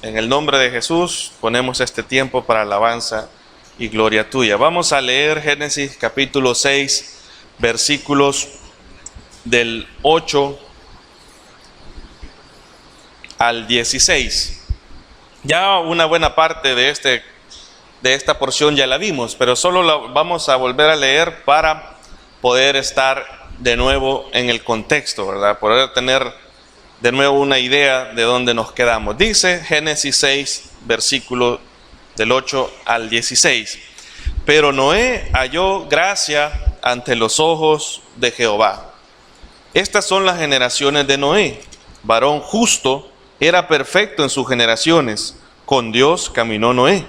En el nombre de Jesús ponemos este tiempo para alabanza y gloria tuya. Vamos a leer Génesis capítulo 6, versículos del 8 al 16. Ya una buena parte de esta porción ya la vimos, pero solo la vamos a volver a leer para poder estar de nuevo en el contexto, ¿verdad? Poder tener de nuevo una idea de dónde nos quedamos. Dice Génesis 6, versículo del 8 al 16. Pero Noé halló gracia ante los ojos de Jehová. Estas son las generaciones de Noé. Varón justo, era perfecto en sus generaciones. Con Dios caminó Noé.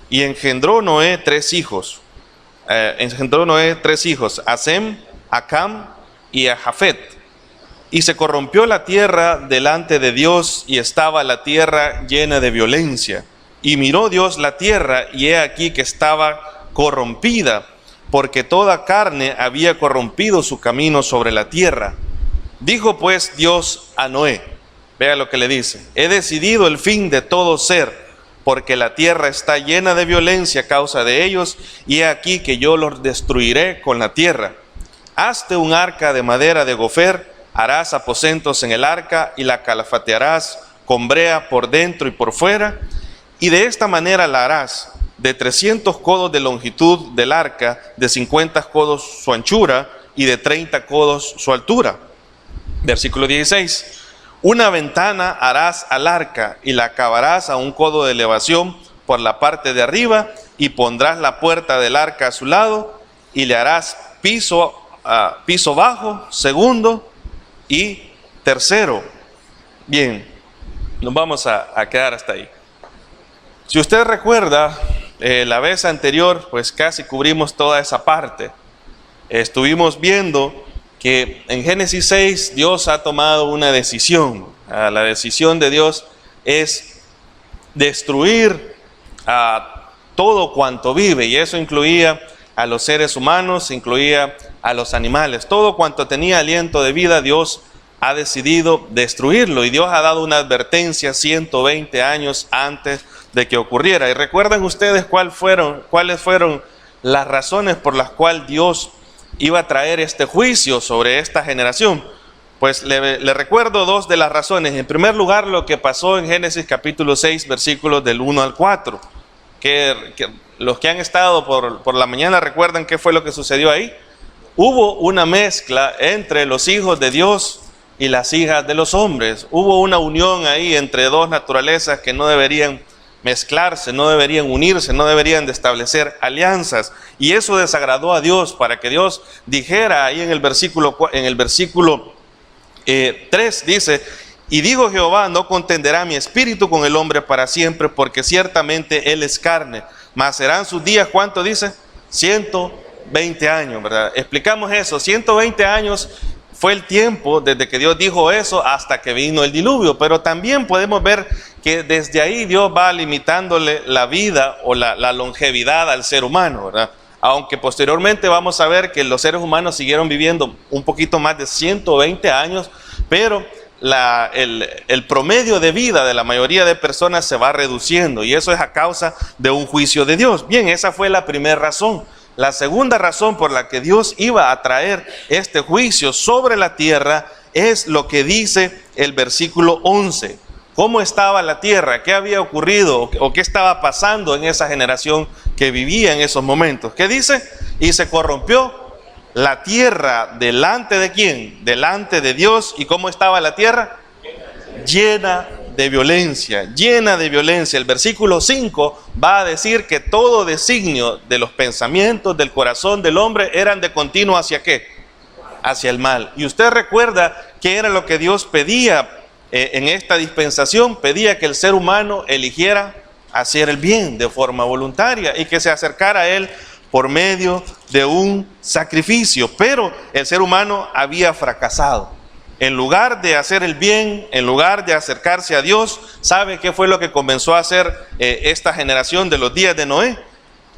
Y engendró Noé tres hijos. A Sem, a Cam y a Jafet. Y se corrompió la tierra delante de Dios, y estaba la tierra llena de violencia. Y miró Dios la tierra, y he aquí que estaba corrompida, porque toda carne había corrompido su camino sobre la tierra. Dijo pues Dios a Noé, vea lo que le dice: he decidido el fin de todo ser, porque la tierra está llena de violencia a causa de ellos, y he aquí que yo los destruiré con la tierra. Hazte un arca de madera de gofer, harás aposentos en el arca y la calafatearás con brea por dentro y por fuera, y de esta manera la harás: de 300 codos de longitud del arca, de 50 codos su anchura y de 30 codos su altura. Versículo 16. Una ventana harás al arca y la acabarás a un codo de elevación por la parte de arriba, y pondrás la puerta del arca a su lado, y le harás piso bajo, segundo y tercero. Bien, nos vamos a quedar hasta ahí. Si usted recuerda, la vez anterior, pues casi cubrimos toda esa parte. Estuvimos viendo que en Génesis 6 Dios ha tomado una decisión. La decisión de Dios es destruir a todo cuanto vive, y eso incluía a los seres humanos, incluía a los animales. Todo cuanto tenía aliento de vida, Dios ha decidido destruirlo, y Dios ha dado una advertencia 120 años antes de que ocurriera. Y recuerdan ustedes cuáles fueron las razones por las cuales Dios iba a traer este juicio sobre esta generación. Pues le recuerdo dos de las razones. En primer lugar, lo que pasó en Génesis capítulo 6, versículos del 1 al 4. Que los que han estado por la mañana recuerdan qué fue lo que sucedió ahí. Hubo una mezcla entre los hijos de Dios y las hijas de los hombres. Hubo una unión ahí entre dos naturalezas que no deberían mezclarse, no deberían unirse, no deberían de establecer alianzas. Y eso desagradó a Dios, para que Dios dijera ahí en el versículo 3, dice: y dijo Jehová, no contenderá mi espíritu con el hombre para siempre, porque ciertamente él es carne, mas serán sus días, ¿cuánto dice? 120 años, ¿verdad? Explicamos eso. 120 años fue el tiempo desde que Dios dijo eso hasta que vino el diluvio, pero también podemos ver que desde ahí Dios va limitándole la vida o la longevidad al ser humano, ¿verdad? Aunque posteriormente vamos a ver que los seres humanos siguieron viviendo un poquito más de 120 años, pero el promedio de vida de la mayoría de personas se va reduciendo, y eso es a causa de un juicio de Dios. Bien, esa fue la primera razón. La segunda razón por la que Dios iba a traer este juicio sobre la tierra es lo que dice el versículo 11. ¿Cómo estaba la tierra? ¿Qué había ocurrido o qué estaba pasando en esa generación que vivía en esos momentos? ¿Qué dice? Y se corrompió la tierra delante de ¿quién? Delante de Dios. ¿Y cómo estaba la tierra? Llena de violencia, llena de violencia. El versículo 5 va a decir que todo designio de los pensamientos del corazón del hombre eran de continuo ¿hacia qué? Hacia el mal. Y usted recuerda qué era lo que Dios pedía en esta dispensación. Pedía que el ser humano eligiera hacer el bien de forma voluntaria y que se acercara a él por medio de un sacrificio. Pero el ser humano había fracasado. En lugar de hacer el bien, en lugar de acercarse a Dios, ¿sabe qué fue lo que comenzó a hacer esta generación de los días de Noé?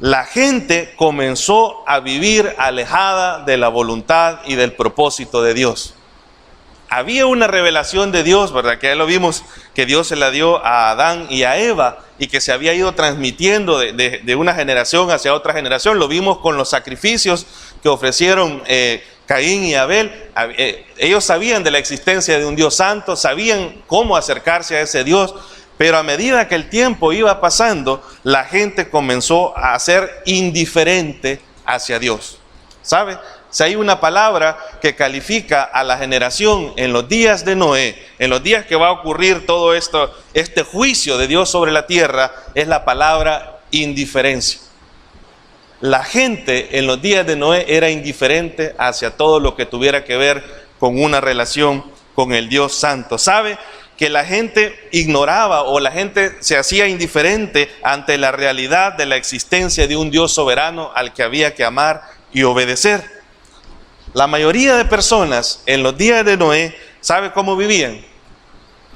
La gente comenzó a vivir alejada de la voluntad y del propósito de Dios. Había una revelación de Dios, ¿verdad? Que ya lo vimos, que Dios se la dio a Adán y a Eva y que se había ido transmitiendo de una generación hacia otra generación. Lo vimos con los sacrificios que ofrecieron Caín y Abel. Ellos sabían de la existencia de un Dios santo, sabían cómo acercarse a ese Dios, pero a medida que el tiempo iba pasando, la gente comenzó a ser indiferente hacia Dios. ¿Sabe? Si hay una palabra que califica a la generación en los días de Noé, en los días que va a ocurrir todo esto, este juicio de Dios sobre la tierra, es la palabra indiferencia. La gente en los días de Noé era indiferente hacia todo lo que tuviera que ver con una relación con el Dios santo. ¿Sabe? Que la gente ignoraba o la gente se hacía indiferente ante la realidad de la existencia de un Dios soberano al que había que amar y obedecer. La mayoría de personas en los días de Noé, ¿sabe cómo vivían?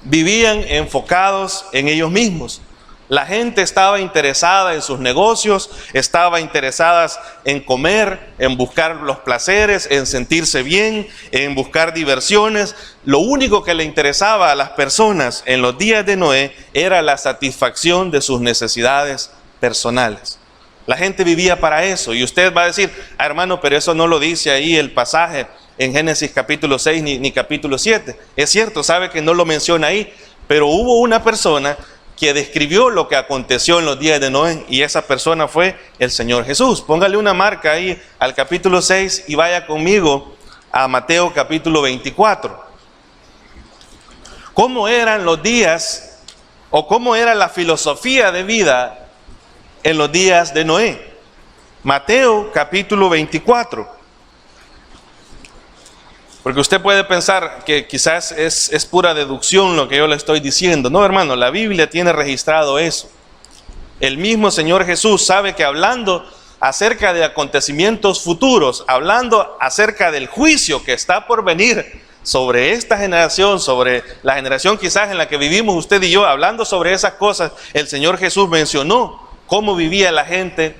Vivían enfocados en ellos mismos. La gente estaba interesada en sus negocios, estaba interesada en comer, en buscar los placeres, en sentirse bien, en buscar diversiones. Lo único que le interesaba a las personas en los días de Noé era la satisfacción de sus necesidades personales. La gente vivía para eso. Y usted va a decir, hermano, pero eso no lo dice ahí el pasaje en Génesis capítulo 6 ni capítulo 7. Es cierto, sabe que no lo menciona ahí, pero hubo una persona que describió lo que aconteció en los días de Noé, y esa persona fue el Señor Jesús. Póngale una marca ahí al capítulo 6 y vaya conmigo a Mateo capítulo 24. ¿Cómo eran los días o cómo era la filosofía de vida en los días de Noé? Mateo capítulo 24. Porque usted puede pensar que quizás es pura deducción lo que yo le estoy diciendo. No, hermano, la Biblia tiene registrado eso. El mismo Señor Jesús sabe que hablando acerca de acontecimientos futuros, hablando acerca del juicio que está por venir sobre esta generación, sobre la generación quizás en la que vivimos usted y yo, hablando sobre esas cosas, el Señor Jesús mencionó cómo vivía la gente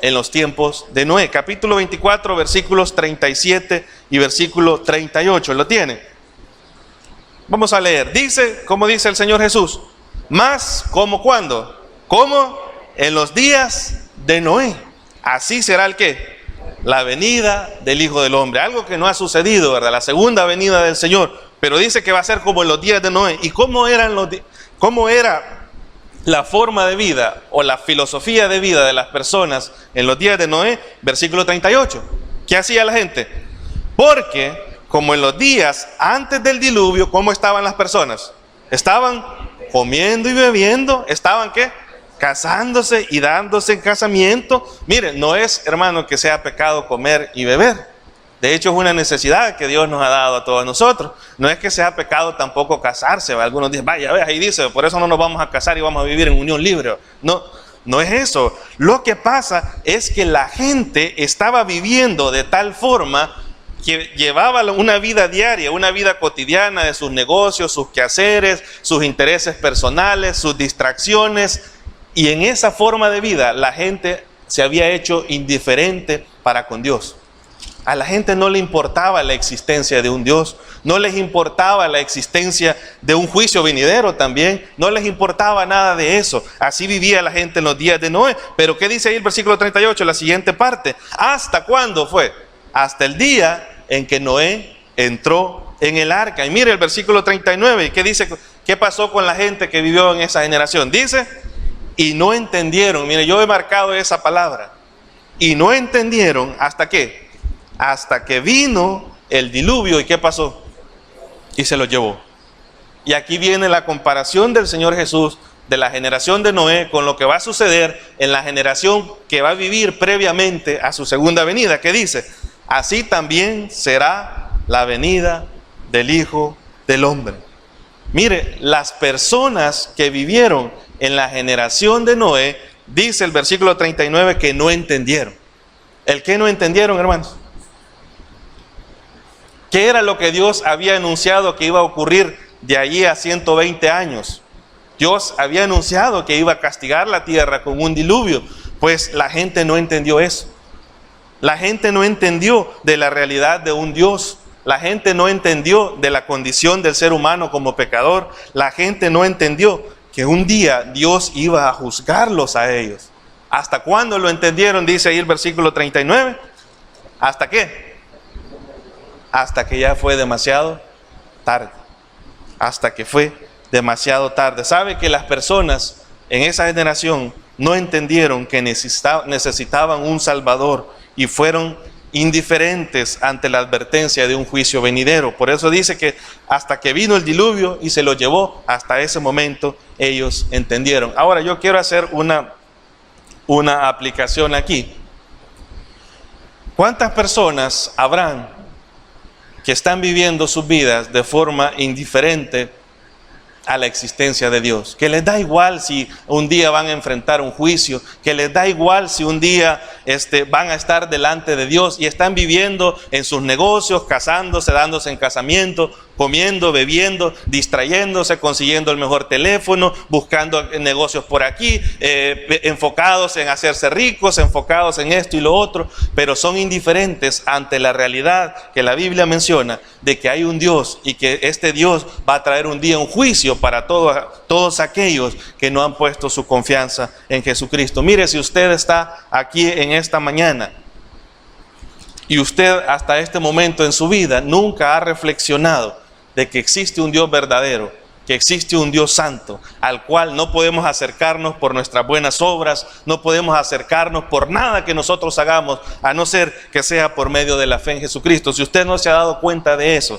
en los tiempos de Noé. Capítulo 24, versículos 37 y versículo 38. ¿Lo tiene? Vamos a leer. Dice, ¿cómo dice el Señor Jesús? Más, ¿cómo cuándo? Como en los días de Noé. Así será el ¿qué? La venida del Hijo del Hombre. Algo que no ha sucedido, ¿verdad? La segunda venida del Señor. Pero dice que va a ser como en los días de Noé. ¿Y cómo era la forma de vida o la filosofía de vida de las personas en los días de Noé? Versículo 38. ¿Qué hacía la gente? Porque como en los días antes del diluvio, ¿cómo estaban las personas? Estaban comiendo y bebiendo. ¿Estaban qué? Casándose y dándose en casamiento. Miren, no es, hermano, que sea pecado comer y beber. De hecho, es una necesidad que Dios nos ha dado a todos nosotros. No es que sea pecado tampoco casarse. Algunos dicen, vaya, ahí dice, por eso no nos vamos a casar y vamos a vivir en unión libre. No, no es eso. Lo que pasa es que la gente estaba viviendo de tal forma que llevaba una vida diaria, una vida cotidiana de sus negocios, sus quehaceres, sus intereses personales, sus distracciones. Y en esa forma de vida, la gente se había hecho indiferente para con Dios. A la gente no le importaba la existencia de un Dios, no les importaba la existencia de un juicio venidero también, no les importaba nada de eso. Así vivía la gente en los días de Noé. Pero ¿qué dice ahí el versículo 38, la siguiente parte? ¿Hasta cuándo fue? Hasta el día en que Noé entró en el arca. Y mire el versículo 39, ¿qué dice? ¿Qué pasó con la gente que vivió en esa generación? Dice, y no entendieron. Mire, yo he marcado esa palabra. Y no entendieron, ¿hasta qué? Hasta que vino el diluvio. ¿Y qué pasó? Y se lo llevó. Y aquí viene la comparación del Señor Jesús de la generación de Noé con lo que va a suceder en la generación que va a vivir previamente a su segunda venida. ¿Qué dice? Así también será la venida del Hijo del Hombre. Mire, las personas que vivieron en la generación de Noé, dice el versículo 39 que no entendieron. ¿El qué no entendieron, hermanos? ¿Qué era lo que Dios había anunciado que iba a ocurrir de allí a 120 años? Dios había anunciado que iba a castigar la tierra con un diluvio. Pues la gente no entendió eso. La gente no entendió de la realidad de un Dios La gente no entendió de la condición del ser humano como pecador. La gente no entendió que un día Dios iba a juzgarlos a ellos. ¿Hasta cuándo lo entendieron? Dice ahí el versículo 39. ¿Hasta qué? Hasta que ya fue demasiado tarde. Hasta que fue demasiado tarde. ¿Sabe que las personas en esa generación no entendieron que necesitaban un Salvador y fueron indiferentes ante la advertencia de un juicio venidero? Por eso dice que hasta que vino el diluvio y se lo llevó, hasta ese momento ellos entendieron. Ahora yo quiero hacer una aplicación aquí. ¿Cuántas personas habrán que están viviendo sus vidas de forma indiferente a la existencia de Dios? Que les da igual si un día van a enfrentar un juicio, que les da igual si un día van a estar delante de Dios y están viviendo en sus negocios, casándose, dándose en casamiento, comiendo, bebiendo, distrayéndose, consiguiendo el mejor teléfono, buscando negocios por aquí, enfocados en hacerse ricos, enfocados en esto y lo otro, pero son indiferentes ante la realidad que la Biblia menciona de que hay un Dios y que este Dios va a traer un día un juicio para todos aquellos que no han puesto su confianza en Jesucristo. Mire, si usted está aquí en esta mañana y usted hasta este momento en su vida nunca ha reflexionado de que existe un Dios verdadero, que existe un Dios santo, al cual no podemos acercarnos por nuestras buenas obras, no podemos acercarnos por nada que nosotros hagamos, a no ser que sea por medio de la fe en Jesucristo. Si usted no se ha dado cuenta de eso,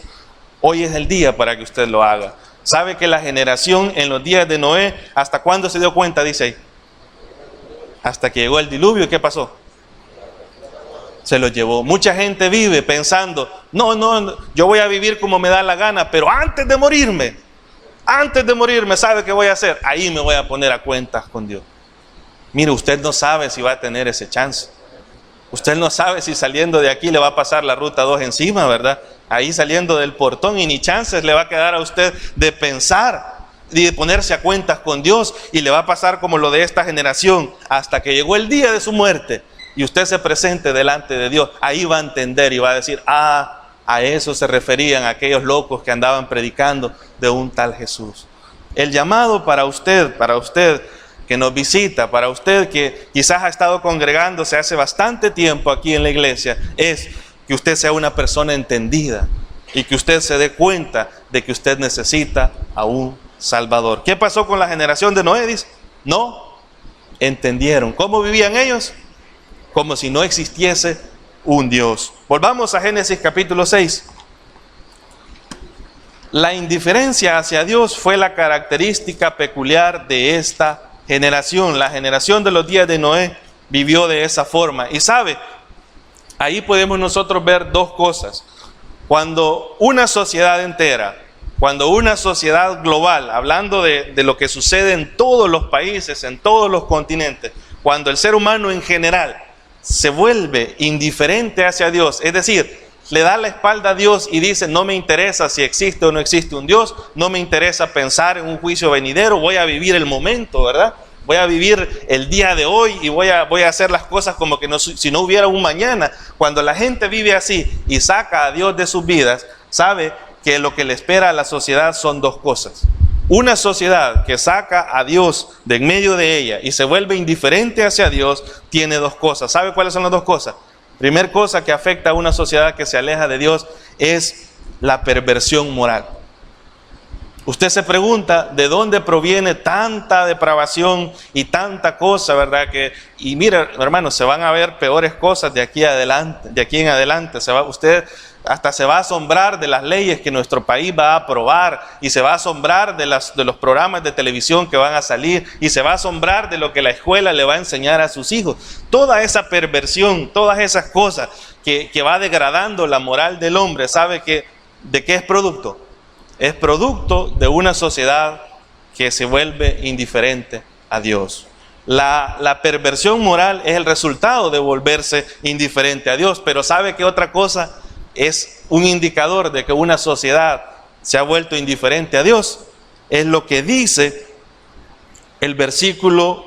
hoy es el día para que usted lo haga. ¿Sabe que la generación en los días de Noé, hasta cuándo se dio cuenta? Dice ahí, hasta que llegó el diluvio. ¿Qué pasó? Se lo llevó. Mucha gente vive pensando, no, yo voy a vivir como me da la gana, pero antes de morirme, ¿sabe qué voy a hacer? Ahí me voy a poner a cuentas con Dios. Mire, usted no sabe si va a tener ese chance. Usted no sabe si saliendo de aquí le va a pasar la ruta 2 encima, ¿verdad? Ahí saliendo del portón, y ni chances le va a quedar a usted de pensar y de ponerse a cuentas con Dios, y le va a pasar como lo de esta generación, hasta que llegó el día de su muerte y usted se presente delante de Dios. Ahí va a entender y va a decir, a eso se referían aquellos locos que andaban predicando de un tal Jesús. El llamado para usted que nos visita, para usted que quizás ha estado congregándose hace bastante tiempo aquí en la iglesia, es que usted sea una persona entendida y que usted se dé cuenta de que usted necesita a un Salvador. ¿Qué pasó con la generación de Noé? Dice, no entendieron. ¿Cómo vivían ellos? Como si no existiese un Dios. Volvamos a Génesis capítulo 6. La indiferencia hacia Dios fue la característica peculiar de esta generación. La generación de los días de Noé vivió de esa forma. Y sabe, ahí podemos nosotros ver dos cosas. Cuando una sociedad entera, cuando una sociedad global, hablando de lo que sucede en todos los países, en todos los continentes, cuando el ser humano en general se vuelve indiferente hacia Dios, es decir, le da la espalda a Dios y dice, no me interesa si existe o no existe un Dios, no me interesa pensar en un juicio venidero, voy a vivir el momento, ¿verdad? Voy a vivir el día de hoy y voy a hacer las cosas como que si no hubiera un mañana. Cuando la gente vive así y saca a Dios de sus vidas, sabe que lo que le espera a la sociedad son dos cosas. Una sociedad que saca a Dios de en medio de ella y se vuelve indiferente hacia Dios, tiene dos cosas. ¿Sabe cuáles son las dos cosas? Primera cosa que afecta a una sociedad que se aleja de Dios es la perversión moral. Usted se pregunta de dónde proviene tanta depravación y tanta cosa, ¿verdad? Y mira, hermano, se van a ver peores cosas de aquí en adelante. Usted hasta se va a asombrar de las leyes que nuestro país va a aprobar, y se va a asombrar de los programas de televisión que van a salir, y se va a asombrar de lo que la escuela le va a enseñar a sus hijos. Toda esa perversión, todas esas cosas que va degradando la moral del hombre, ¿sabe de qué es producto? Es producto de una sociedad que se vuelve indiferente a Dios. La perversión moral es el resultado de volverse indiferente a Dios. Pero ¿sabe qué otra cosa es un indicador de que una sociedad se ha vuelto indiferente a Dios? Es lo que dice el versículo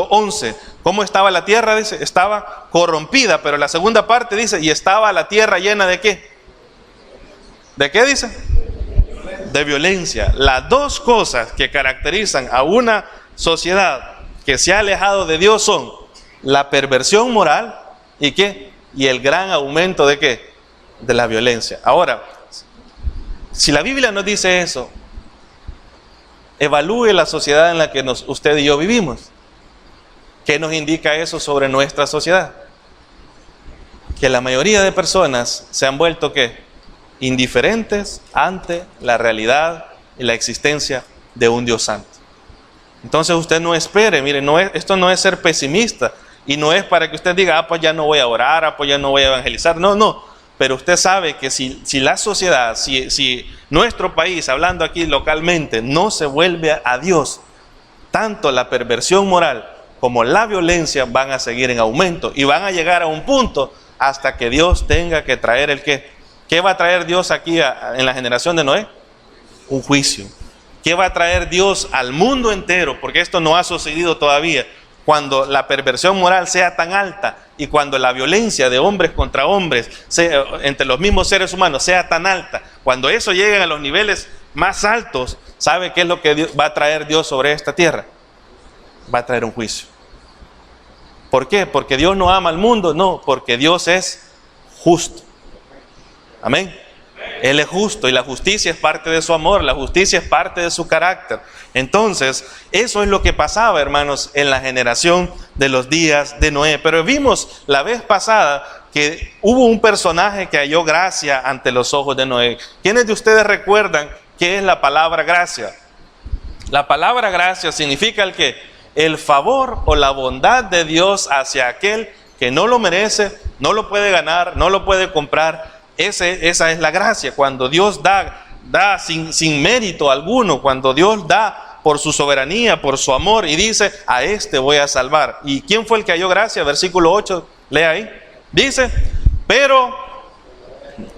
11. ¿Cómo estaba la tierra? Dice, estaba corrompida, pero la segunda parte dice, y estaba la tierra llena de ¿qué? ¿De qué dice? De violencia. Las dos cosas que caracterizan a una sociedad que se ha alejado de Dios son la perversión moral y ¿qué? Y el gran aumento de ¿qué? De la violencia. Ahora, si la Biblia nos dice eso, evalúe la sociedad en la que usted y yo vivimos. ¿Qué nos indica eso sobre nuestra sociedad? Que la mayoría de personas se han vuelto ¿qué? Indiferentes ante la realidad y la existencia de un Dios santo. Entonces usted no espere, mire, esto no es ser pesimista y no es para que usted diga, pues ya no voy a orar, pues ya no voy a evangelizar. No, pero usted sabe que si la sociedad, si nuestro país, hablando aquí localmente, no se vuelve a Dios, tanto la perversión moral como la violencia van a seguir en aumento y van a llegar a un punto hasta que Dios tenga que traer el qué. ¿Qué va a traer Dios aquí en la generación de Noé? Un juicio. ¿Qué va a traer Dios al mundo entero? Porque esto no ha sucedido todavía. Cuando la perversión moral sea tan alta y cuando la violencia de hombres contra hombres entre los mismos seres humanos sea tan alta, cuando eso llegue a los niveles más altos, ¿sabe qué es lo que va a traer Dios sobre esta tierra? Va a traer un juicio. ¿Por qué? ¿Porque Dios no ama al mundo? No, porque Dios es justo. Amén. Él es justo y la justicia es parte de su amor, la justicia es parte de su carácter. Entonces, eso es lo que pasaba, hermanos, en la generación de los días de Noé. Pero vimos la vez pasada que hubo un personaje que halló gracia ante los ojos de Noé. ¿Quiénes de ustedes recuerdan qué es la palabra gracia? La palabra gracia significa el favor o la bondad de Dios hacia aquel que no lo merece, no lo puede ganar, no lo puede comprar. Esa es la gracia, cuando Dios da sin mérito alguno, cuando Dios da por su soberanía, por su amor y dice, a este voy a salvar. ¿Y quién fue el que halló gracia? Versículo 8, lea ahí. Dice, pero,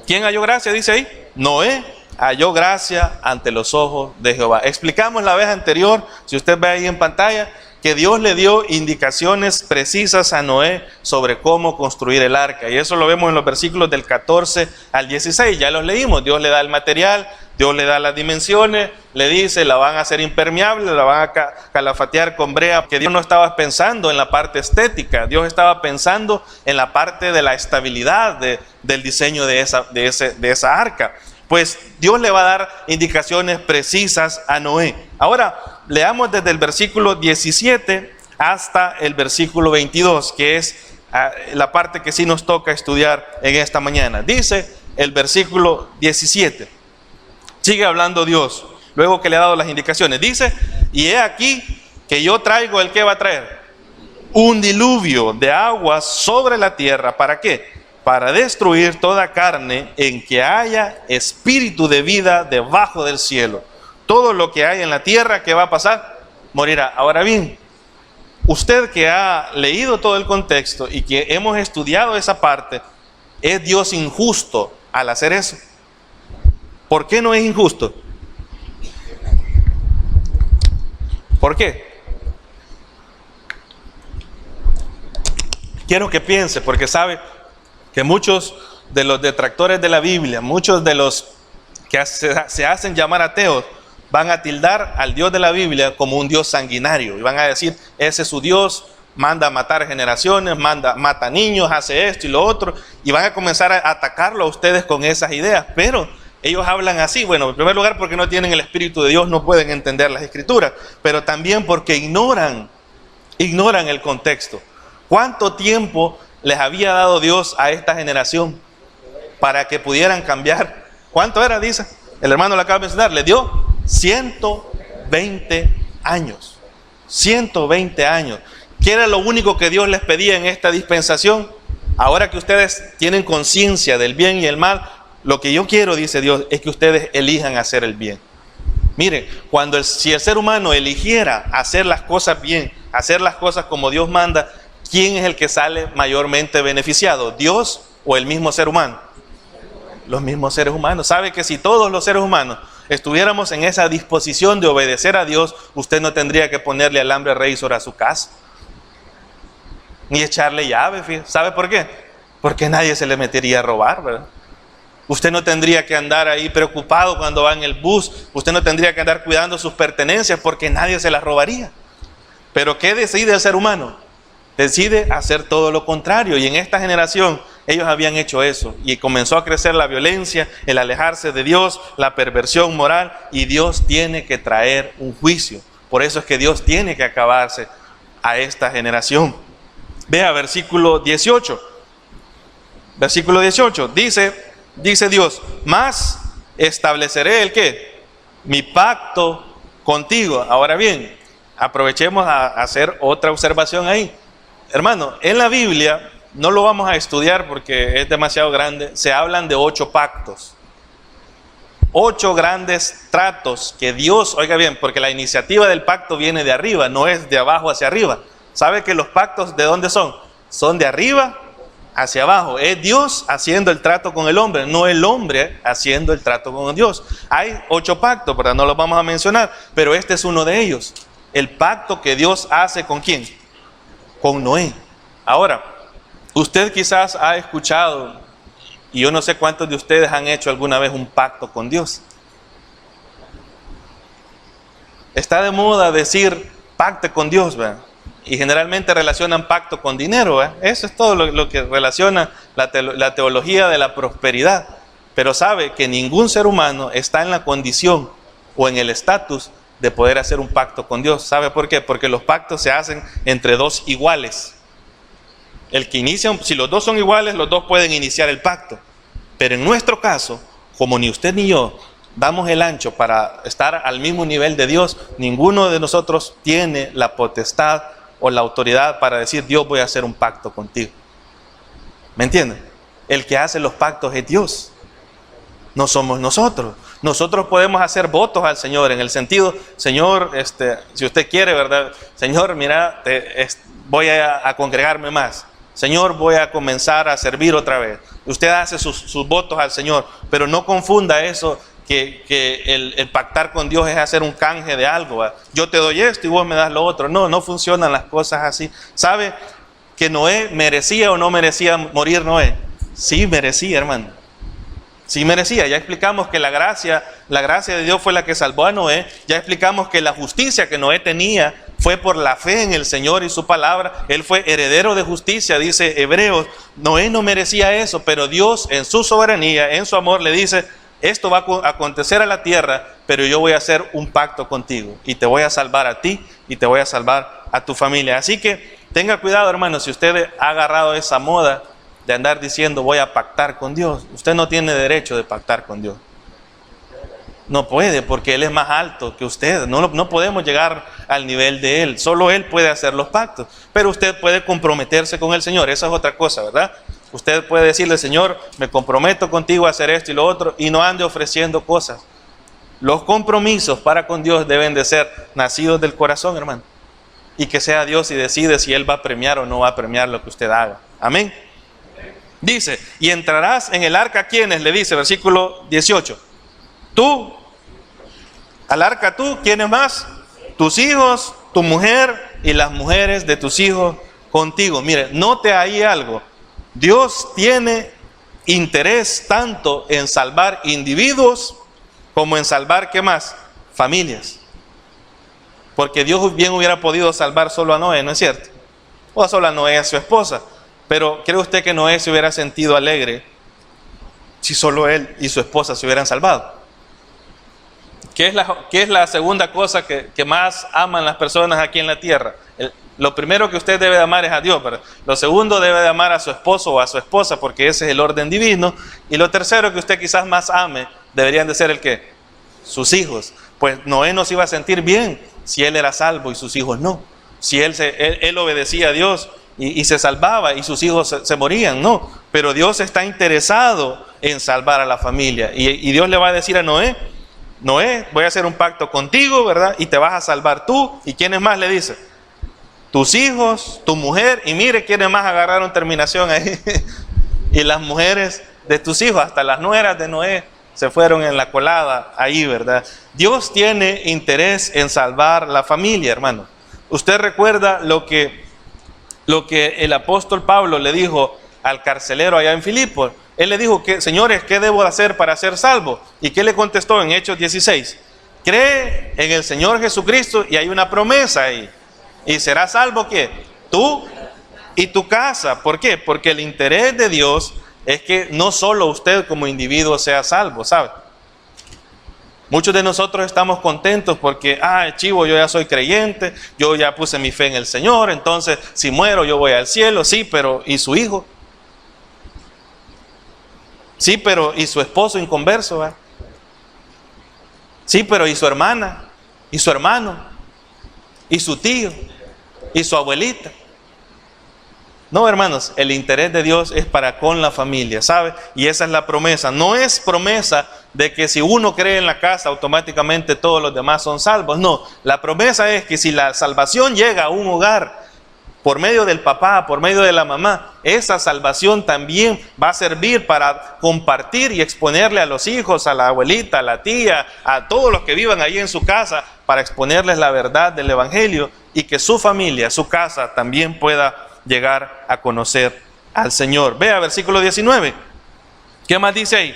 ¿quién halló gracia? Dice ahí, Noé halló gracia ante los ojos de Jehová. Explicamos la vez anterior, si usted ve ahí en pantalla, que Dios le dio indicaciones precisas a Noé sobre cómo construir el arca. Y eso lo vemos en los versículos del 14 al 16. Ya los leímos. Dios le da el material, Dios le da las dimensiones, le dice, la van a hacer impermeable, la van a calafatear con brea. Que Dios no estaba pensando en la parte estética, Dios estaba pensando en la parte de la estabilidad del diseño de esa arca. Pues Dios le va a dar indicaciones precisas a Noé. Ahora, leamos desde el versículo 17 hasta el versículo 22, que es la parte que sí nos toca estudiar en esta mañana. Dice el versículo 17, sigue hablando Dios, luego que le ha dado las indicaciones. Dice, y he aquí que yo traigo el que va a traer, un diluvio de aguas sobre la tierra. ¿Para qué? Para destruir toda carne en que haya espíritu de vida debajo del cielo. Todo lo que hay en la tierra, ¿qué va a pasar? Morirá. Ahora bien, usted que ha leído todo el contexto y que hemos estudiado esa parte, ¿es Dios injusto al hacer eso? ¿Por qué no es injusto? ¿Por qué? Quiero que piense, porque sabe que muchos de los detractores de la Biblia, muchos de los que se hacen llamar ateos, van a tildar al Dios de la Biblia como un Dios sanguinario y van a decir, ese es su Dios, manda a matar generaciones, mata niños, hace esto y lo otro, y van a comenzar a atacarlo a ustedes con esas ideas. Pero ellos hablan así, bueno, en primer lugar porque no tienen el Espíritu de Dios, no pueden entender las Escrituras, pero también porque ignoran el contexto. ¿Cuánto tiempo les había dado Dios a esta generación para que pudieran cambiar? ¿Cuánto era? Dice, el hermano le acaba de mencionar, le dio 120 años. 120 años. ¿Qué era lo único que Dios les pedía en esta dispensación? Ahora que ustedes tienen conciencia del bien y el mal, lo que yo quiero, dice Dios, es que ustedes elijan hacer el bien. Mire, si el ser humano eligiera hacer las cosas bien, hacer las cosas como Dios manda, ¿quién es el que sale mayormente beneficiado? ¿Dios o el mismo ser humano? Los mismos seres humanos. ¿Sabe que si todos los seres humanos estuviéramos en esa disposición de obedecer a Dios, usted no tendría que ponerle alambre revisor a su casa? Ni echarle llave, ¿sabe por qué? Porque nadie se le metería a robar, ¿verdad? Usted no tendría que andar ahí preocupado cuando va en el bus. Usted no tendría que andar cuidando sus pertenencias porque nadie se las robaría. Pero ¿qué decide el ser humano? Decide hacer todo lo contrario. Y en esta generación ellos habían hecho eso. Y comenzó a crecer la violencia, el alejarse de Dios, la perversión moral. Y Dios tiene que traer un juicio. Por eso es que Dios tiene que acabarse a esta generación. Vea versículo 18. Versículo 18. Dice Dios, mas estableceré ¿el qué? Mi pacto contigo. Ahora bien, aprovechemos a hacer otra observación ahí. Hermano, en la Biblia, no lo vamos a estudiar porque es demasiado grande, se hablan de 8 pactos. 8 grandes tratos que Dios, oiga bien, porque la iniciativa del pacto viene de arriba, no es de abajo hacia arriba. ¿Sabe que los pactos de dónde son? Son de arriba hacia abajo. Es Dios haciendo el trato con el hombre, no el hombre haciendo el trato con Dios. Hay 8 pactos, ¿verdad? No los vamos a mencionar, pero este es uno de ellos. El pacto que Dios hace ¿con quién? Con Noé. Ahora, usted quizás ha escuchado, y yo no sé cuántos de ustedes han hecho alguna vez un pacto con Dios. Está de moda decir pacte con Dios, ¿verdad? Y generalmente relacionan pacto con dinero, ¿verdad? Eso es todo lo que relaciona la teología de la prosperidad. Pero sabe que ningún ser humano está en la condición o en el estatus de poder hacer un pacto con Dios. ¿Sabe por qué? Porque los pactos se hacen entre 2 iguales. El que inicia, si los 2 son iguales, los 2 pueden iniciar el pacto. Pero en nuestro caso, como ni usted ni yo damos el ancho para estar al mismo nivel de Dios, ninguno de nosotros tiene la potestad o la autoridad para decir, Dios, voy a hacer un pacto contigo. ¿Me entienden? El que hace los pactos es Dios. No somos nosotros. Nosotros podemos hacer votos al Señor en el sentido, Señor, si usted quiere, ¿verdad? Señor, mira, voy a congregarme más. Señor, voy a comenzar a servir otra vez. Usted hace sus votos al Señor, pero no confunda eso que el pactar con Dios es hacer un canje de algo, ¿verdad? Yo te doy esto y vos me das lo otro. No funcionan las cosas así. ¿Sabe que Noé merecía o no merecía morir Noé? Sí merecía, hermano. Sí merecía. Ya explicamos que la gracia de Dios fue la que salvó a Noé. Ya explicamos que la justicia que Noé tenía fue por la fe en el Señor y su palabra. Él fue heredero de justicia, dice Hebreos. Noé no merecía eso, pero Dios en su soberanía, en su amor, le dice, esto va a acontecer a la tierra, pero yo voy a hacer un pacto contigo y te voy a salvar a ti y te voy a salvar a tu familia. Así que tenga cuidado, hermano, si usted ha agarrado esa moda de andar diciendo voy a pactar con Dios. Usted no tiene derecho de pactar con Dios. No puede, porque Él es más alto que usted. No podemos llegar al nivel de Él. Solo Él puede hacer los pactos. Pero usted puede comprometerse con el Señor. Esa es otra cosa, ¿verdad? Usted puede decirle, Señor, me comprometo contigo a hacer esto y lo otro, y no ande ofreciendo cosas. Los compromisos para con Dios deben de ser nacidos del corazón, hermano. Y que sea Dios y decide si Él va a premiar o no va a premiar lo que usted haga. Amén. Dice, y entrarás en el arca, ¿quiénes? Le dice, versículo 18. Tú, al arca tú, ¿quiénes más? Tus hijos, tu mujer y las mujeres de tus hijos contigo. Mire, note ahí algo. Dios tiene interés tanto en salvar individuos como en salvar, ¿qué más? Familias. Porque Dios bien hubiera podido salvar solo a Noé, ¿no es cierto? O solo a Noé y a su esposa. Pero ¿cree usted que Noé se hubiera sentido alegre si solo él y su esposa se hubieran salvado? ¿Qué es la segunda cosa que más aman las personas aquí en la tierra? Lo primero que usted debe de amar es a Dios, pero lo segundo debe de amar a su esposo o a su esposa, porque ese es el orden divino. Y lo tercero que usted quizás más ame deberían de ser el ¿qué? Sus hijos. Pues Noé no se iba a sentir bien si él era salvo y sus hijos no. Si él obedecía a Dios y se salvaba y sus hijos se morían, no. Pero Dios está interesado en salvar a la familia. Y Dios le va a decir a Noé, Noé, voy a hacer un pacto contigo, ¿verdad? Y te vas a salvar tú. ¿Y quiénes más le dice? Tus hijos, tu mujer. Y mire quiénes más agarraron terminación ahí. Y las mujeres de tus hijos, hasta las nueras de Noé se fueron en la colada ahí, ¿verdad? Dios tiene interés en salvar la familia, hermano. Usted recuerda lo que el apóstol Pablo le dijo al carcelero allá en Filipos. Él le dijo, señores, ¿qué debo hacer para ser salvo? ¿Y qué le contestó en Hechos 16? Cree en el Señor Jesucristo y hay una promesa ahí. ¿Y serás salvo qué? Tú y tu casa. ¿Por qué? Porque el interés de Dios es que no solo usted como individuo sea salvo, ¿sabe? Muchos de nosotros estamos contentos porque, chivo, yo ya soy creyente, yo ya puse mi fe en el Señor, entonces si muero yo voy al cielo. Sí, pero ¿y su hijo? Sí, pero ¿y su esposo inconverso? ¿Va? Sí, pero ¿y su hermana? ¿Y su hermano? ¿Y su tío? ¿Y su abuelita? No, hermanos, el interés de Dios es para con la familia, ¿sabe? Y esa es la promesa. No es promesa de que si uno cree en la casa, automáticamente todos los demás son salvos. No, la promesa es que si la salvación llega a un hogar por medio del papá, por medio de la mamá, esa salvación también va a servir para compartir y exponerle a los hijos, a la abuelita, a la tía, a todos los que vivan ahí en su casa, para exponerles la verdad del evangelio y que su familia, su casa también pueda llegar a conocer al Señor. Vea versículo 19. ¿Qué más dice ahí?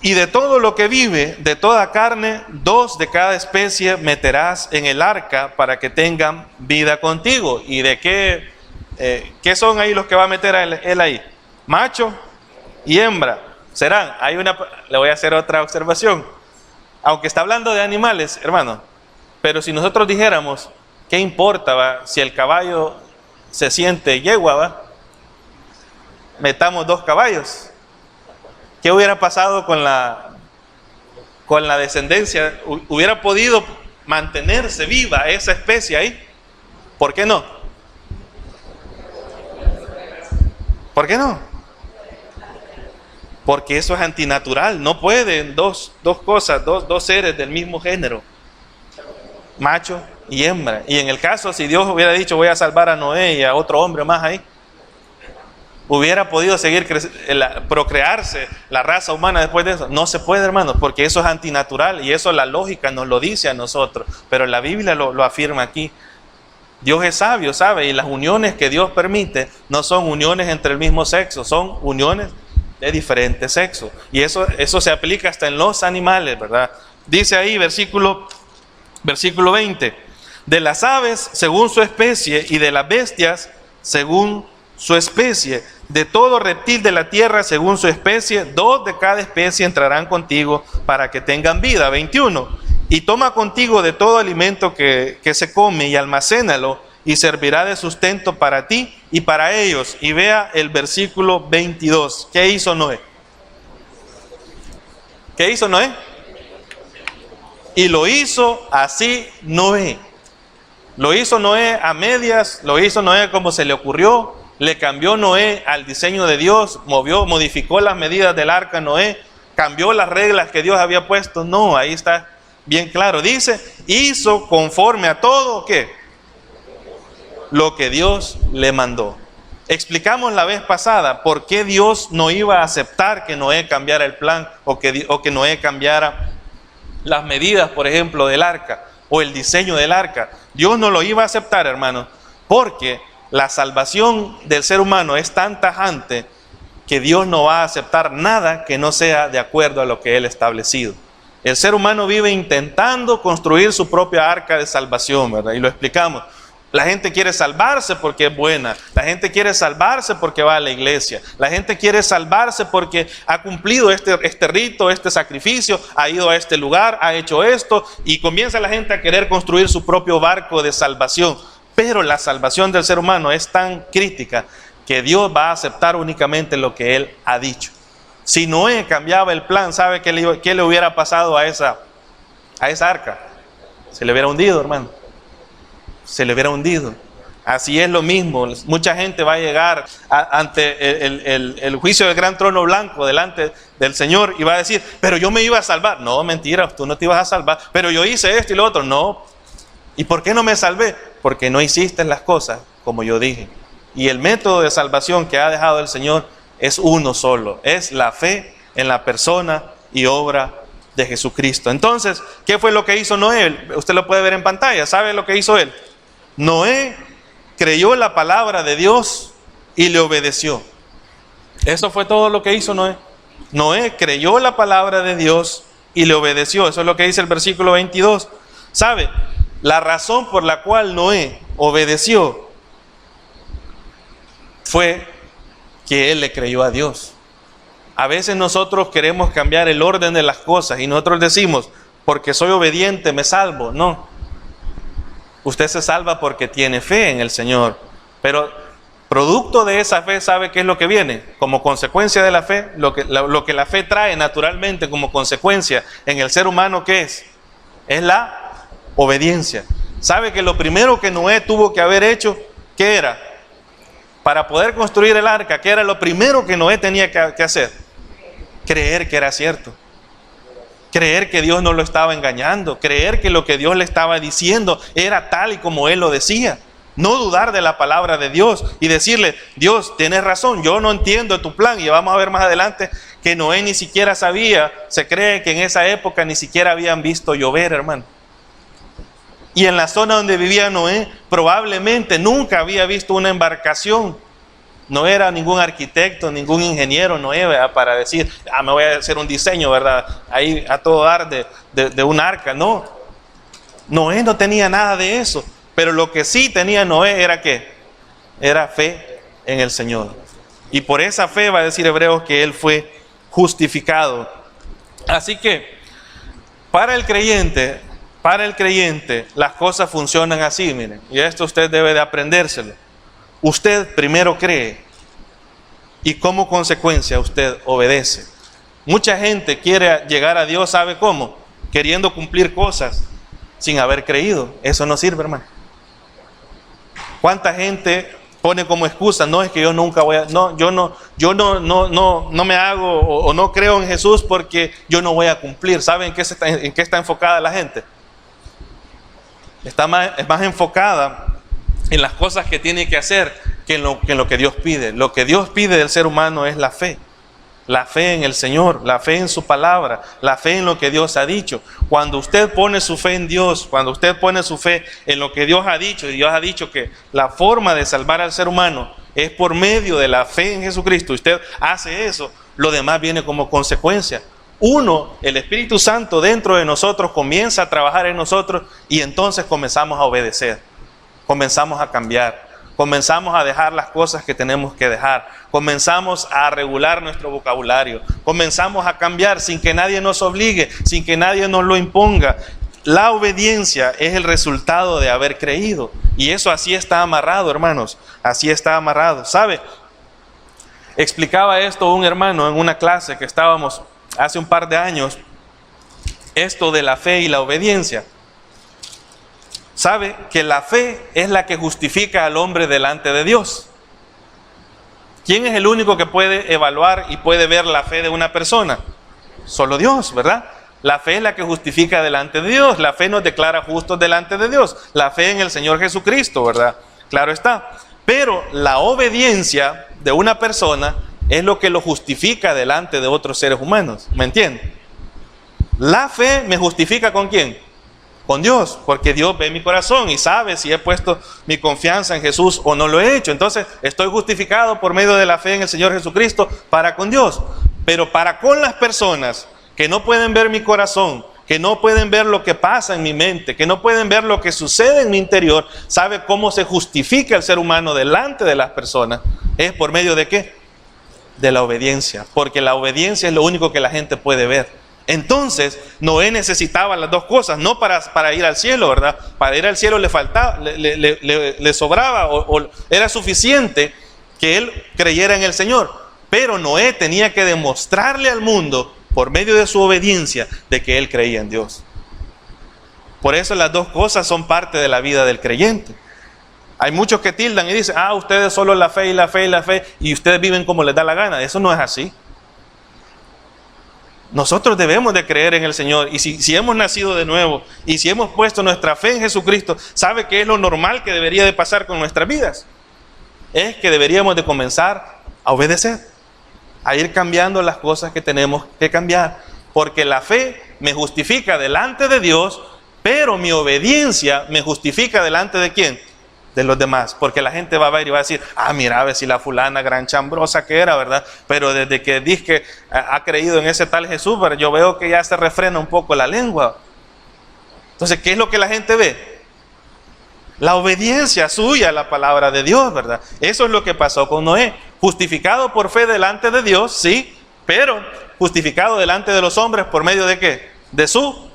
Y de todo lo que vive, de toda carne, 2 de cada especie meterás en el arca para que tengan vida contigo. ¿Y de qué son ahí los que va a meter él ahí? Macho y hembra. Serán. Le voy a hacer otra observación. Aunque está hablando de animales, hermano, pero si nosotros dijéramos, ¿qué importa, va? Si el caballo se siente yegua, va, metamos 2 caballos. ¿Qué hubiera pasado con la descendencia? ¿Hubiera podido mantenerse viva esa especie ahí? ¿Por qué no? ¿Por qué no? Porque eso es antinatural. No pueden dos cosas, dos seres del mismo género, macho y hembra. Y en el caso, si Dios hubiera dicho, voy a salvar a Noé y a otro hombre más ahí, ¿hubiera podido seguir procrearse la raza humana después de eso? No se puede, hermanos, porque eso es antinatural y eso la lógica nos lo dice a nosotros, pero la Biblia lo afirma aquí. Dios es sabio, ¿sabe? Y las uniones que Dios permite no son uniones entre el mismo sexo, son uniones de diferentes sexos. Y eso se aplica hasta en los animales, ¿verdad? Dice ahí, versículo 20, de las aves según su especie y de las bestias según su especie, de todo reptil de la tierra según su especie, 2 de cada especie entrarán contigo para que tengan vida. 21, y toma contigo de todo alimento que se come y almacénalo y servirá de sustento para ti y para ellos. Y vea el versículo 22, ¿qué hizo Noé? ¿Qué hizo Noé? Y lo hizo así Noé. Lo hizo Noé a medias, lo hizo Noé como se le ocurrió. Le cambió Noé al diseño de Dios, modificó las medidas del arca Noé, cambió las reglas que Dios había puesto. No, ahí está bien claro. Dice, hizo conforme a todo, ¿qué? Lo que Dios le mandó. Explicamos la vez pasada por qué Dios no iba a aceptar que Noé cambiara el plan o que Noé cambiara las medidas, por ejemplo, del arca o el diseño del arca. Dios no lo iba a aceptar, hermano, porque la salvación del ser humano es tan tajante que Dios no va a aceptar nada que no sea de acuerdo a lo que Él ha establecido. El ser humano vive intentando construir su propia arca de salvación, ¿verdad? Y lo explicamos. La gente quiere salvarse porque es buena. La gente quiere salvarse porque va a la iglesia. La gente quiere salvarse porque ha cumplido este rito, este sacrificio, ha ido a este lugar, ha hecho esto, y comienza la gente a querer construir su propio barco de salvación. Pero la salvación del ser humano es tan crítica que Dios va a aceptar únicamente lo que Él ha dicho. Si Noé cambiaba el plan, ¿sabe qué le hubiera pasado a esa arca? Se le hubiera hundido, hermano. Se le hubiera hundido. Así es lo mismo. Mucha gente va a llegar ante el juicio del gran trono blanco delante del Señor y va a decir, pero yo me iba a salvar. No, mentira, tú no te ibas a salvar. Pero yo hice esto y lo otro. No. ¿Y por qué no me salvé? Porque no hiciste las cosas como yo dije. Y el método de salvación que ha dejado el Señor es uno solo. Es la fe en la persona y obra de Jesucristo. Entonces, ¿qué fue lo que hizo Noé? Usted lo puede ver en pantalla. ¿Sabe lo que hizo él? Noé creyó la palabra de Dios y le obedeció. Eso fue todo lo que hizo Noé. Noé creyó la palabra de Dios y le obedeció. Eso es lo que dice el versículo 22. ¿Sabe? La razón por la cual Noé obedeció fue que él le creyó a Dios. A veces nosotros queremos cambiar el orden de las cosas y nosotros decimos, porque soy obediente me salvo. No. Usted se salva porque tiene fe en el Señor. Pero producto de esa fe, ¿sabe qué es lo que viene? Como consecuencia de la fe, lo que la fe trae naturalmente como consecuencia en el ser humano, ¿qué es? Es la obediencia. ¿Sabe que lo primero que Noé tuvo que haber hecho, qué era? Para poder construir el arca, ¿qué era lo primero que Noé tenía que hacer? Creer que era cierto. Creer que Dios no lo estaba engañando. Creer que lo que Dios le estaba diciendo era tal y como Él lo decía. No dudar de la palabra de Dios y decirle, Dios, tienes razón, yo no entiendo tu plan. Y vamos a ver más adelante que Noé ni siquiera sabía, se cree que en esa época ni siquiera habían visto llover, hermano. Y en la zona donde vivía Noé, probablemente nunca había visto una embarcación. No era ningún arquitecto, ningún ingeniero Noé, ¿verdad? Para decir, me voy a hacer un diseño, ¿verdad? Ahí a todo dar de un arca. No, Noé no tenía nada de eso. Pero lo que sí tenía Noé era ¿qué? Era fe en el Señor. Y por esa fe va a decir Hebreos que él fue justificado. Así que para el creyente, las cosas funcionan así, miren. Y esto usted debe de aprendérselo. Usted primero cree y como consecuencia usted obedece. Mucha gente quiere llegar a Dios, ¿sabe cómo? Queriendo cumplir cosas sin haber creído. Eso no sirve, hermano. ¿Cuánta gente pone como excusa? No, es que yo nunca voy a, no, yo no me hago o no creo en Jesús porque yo no voy a cumplir. ¿Saben en qué está enfocada la gente? Es más enfocada en las cosas que tiene que hacer que en lo que Dios pide. Lo que Dios pide del ser humano es la fe. La fe en el Señor, la fe en su palabra, la fe en lo que Dios ha dicho. Cuando usted pone su fe en Dios, cuando usted pone su fe en lo que Dios ha dicho, y Dios ha dicho que la forma de salvar al ser humano es por medio de la fe en Jesucristo, usted hace eso, lo demás viene como consecuencia. Uno, el Espíritu Santo dentro de nosotros comienza a trabajar en nosotros y entonces comenzamos a obedecer, comenzamos a cambiar. Comenzamos a dejar las cosas que tenemos que dejar. Comenzamos a regular nuestro vocabulario. Comenzamos a cambiar sin que nadie nos obligue, sin que nadie nos lo imponga. La obediencia es el resultado de haber creído. Y eso así está amarrado, hermanos. Así está amarrado. ¿Sabe? Explicaba esto un hermano en una clase que estábamos hace un par de años. Esto de la fe y la obediencia. ¿Sabe que la fe es la que justifica al hombre delante de Dios? ¿Quién es el único que puede evaluar y puede ver la fe de una persona? Solo Dios, ¿verdad? La fe es la que justifica delante de Dios. La fe nos declara justos delante de Dios. La fe en el Señor Jesucristo, ¿verdad? Claro está. Pero la obediencia de una persona es lo que lo justifica delante de otros seres humanos. ¿Me entiende? La fe me justifica ¿con quién? Con Dios, porque Dios ve mi corazón y sabe si he puesto mi confianza en Jesús o no lo he hecho. Entonces estoy justificado por medio de la fe en el Señor Jesucristo para con Dios. Pero para con las personas que no pueden ver mi corazón, que no pueden ver lo que pasa en mi mente, que no pueden ver lo que sucede en mi interior, ¿sabe cómo se justifica el ser humano delante de las personas? ¿Es por medio de qué? De la obediencia, porque la obediencia es lo único que la gente puede ver. Entonces Noé necesitaba las dos cosas, no para ir al cielo, ¿verdad? Para ir al cielo le faltaba, le sobraba o era suficiente que él creyera en el Señor. Pero Noé tenía que demostrarle al mundo por medio de su obediencia de que él creía en Dios. Por eso las dos cosas son parte de la vida del creyente. Hay muchos que tildan y dicen, ustedes solo la fe y la fe y la fe y ustedes viven como les da la gana. Eso no es así. Nosotros debemos de creer en el Señor y si hemos nacido de nuevo y si hemos puesto nuestra fe en Jesucristo, ¿sabe qué es lo normal que debería de pasar con nuestras vidas? Es que deberíamos de comenzar a obedecer, a ir cambiando las cosas que tenemos que cambiar, porque la fe me justifica delante de Dios, pero mi obediencia me justifica delante de ¿quién? de los demás, porque la gente va a ver y va a decir, mira, a ver si la fulana gran chambrosa que era, ¿verdad? Pero desde que dice que ha creído en ese tal Jesús, pero yo veo que ya se refrena un poco la lengua. Entonces, ¿qué es lo que la gente ve? La obediencia suya a la palabra de Dios, ¿verdad? Eso es lo que pasó con Noé. Justificado por fe delante de Dios, sí, pero justificado delante de los hombres por medio de ¿qué? De su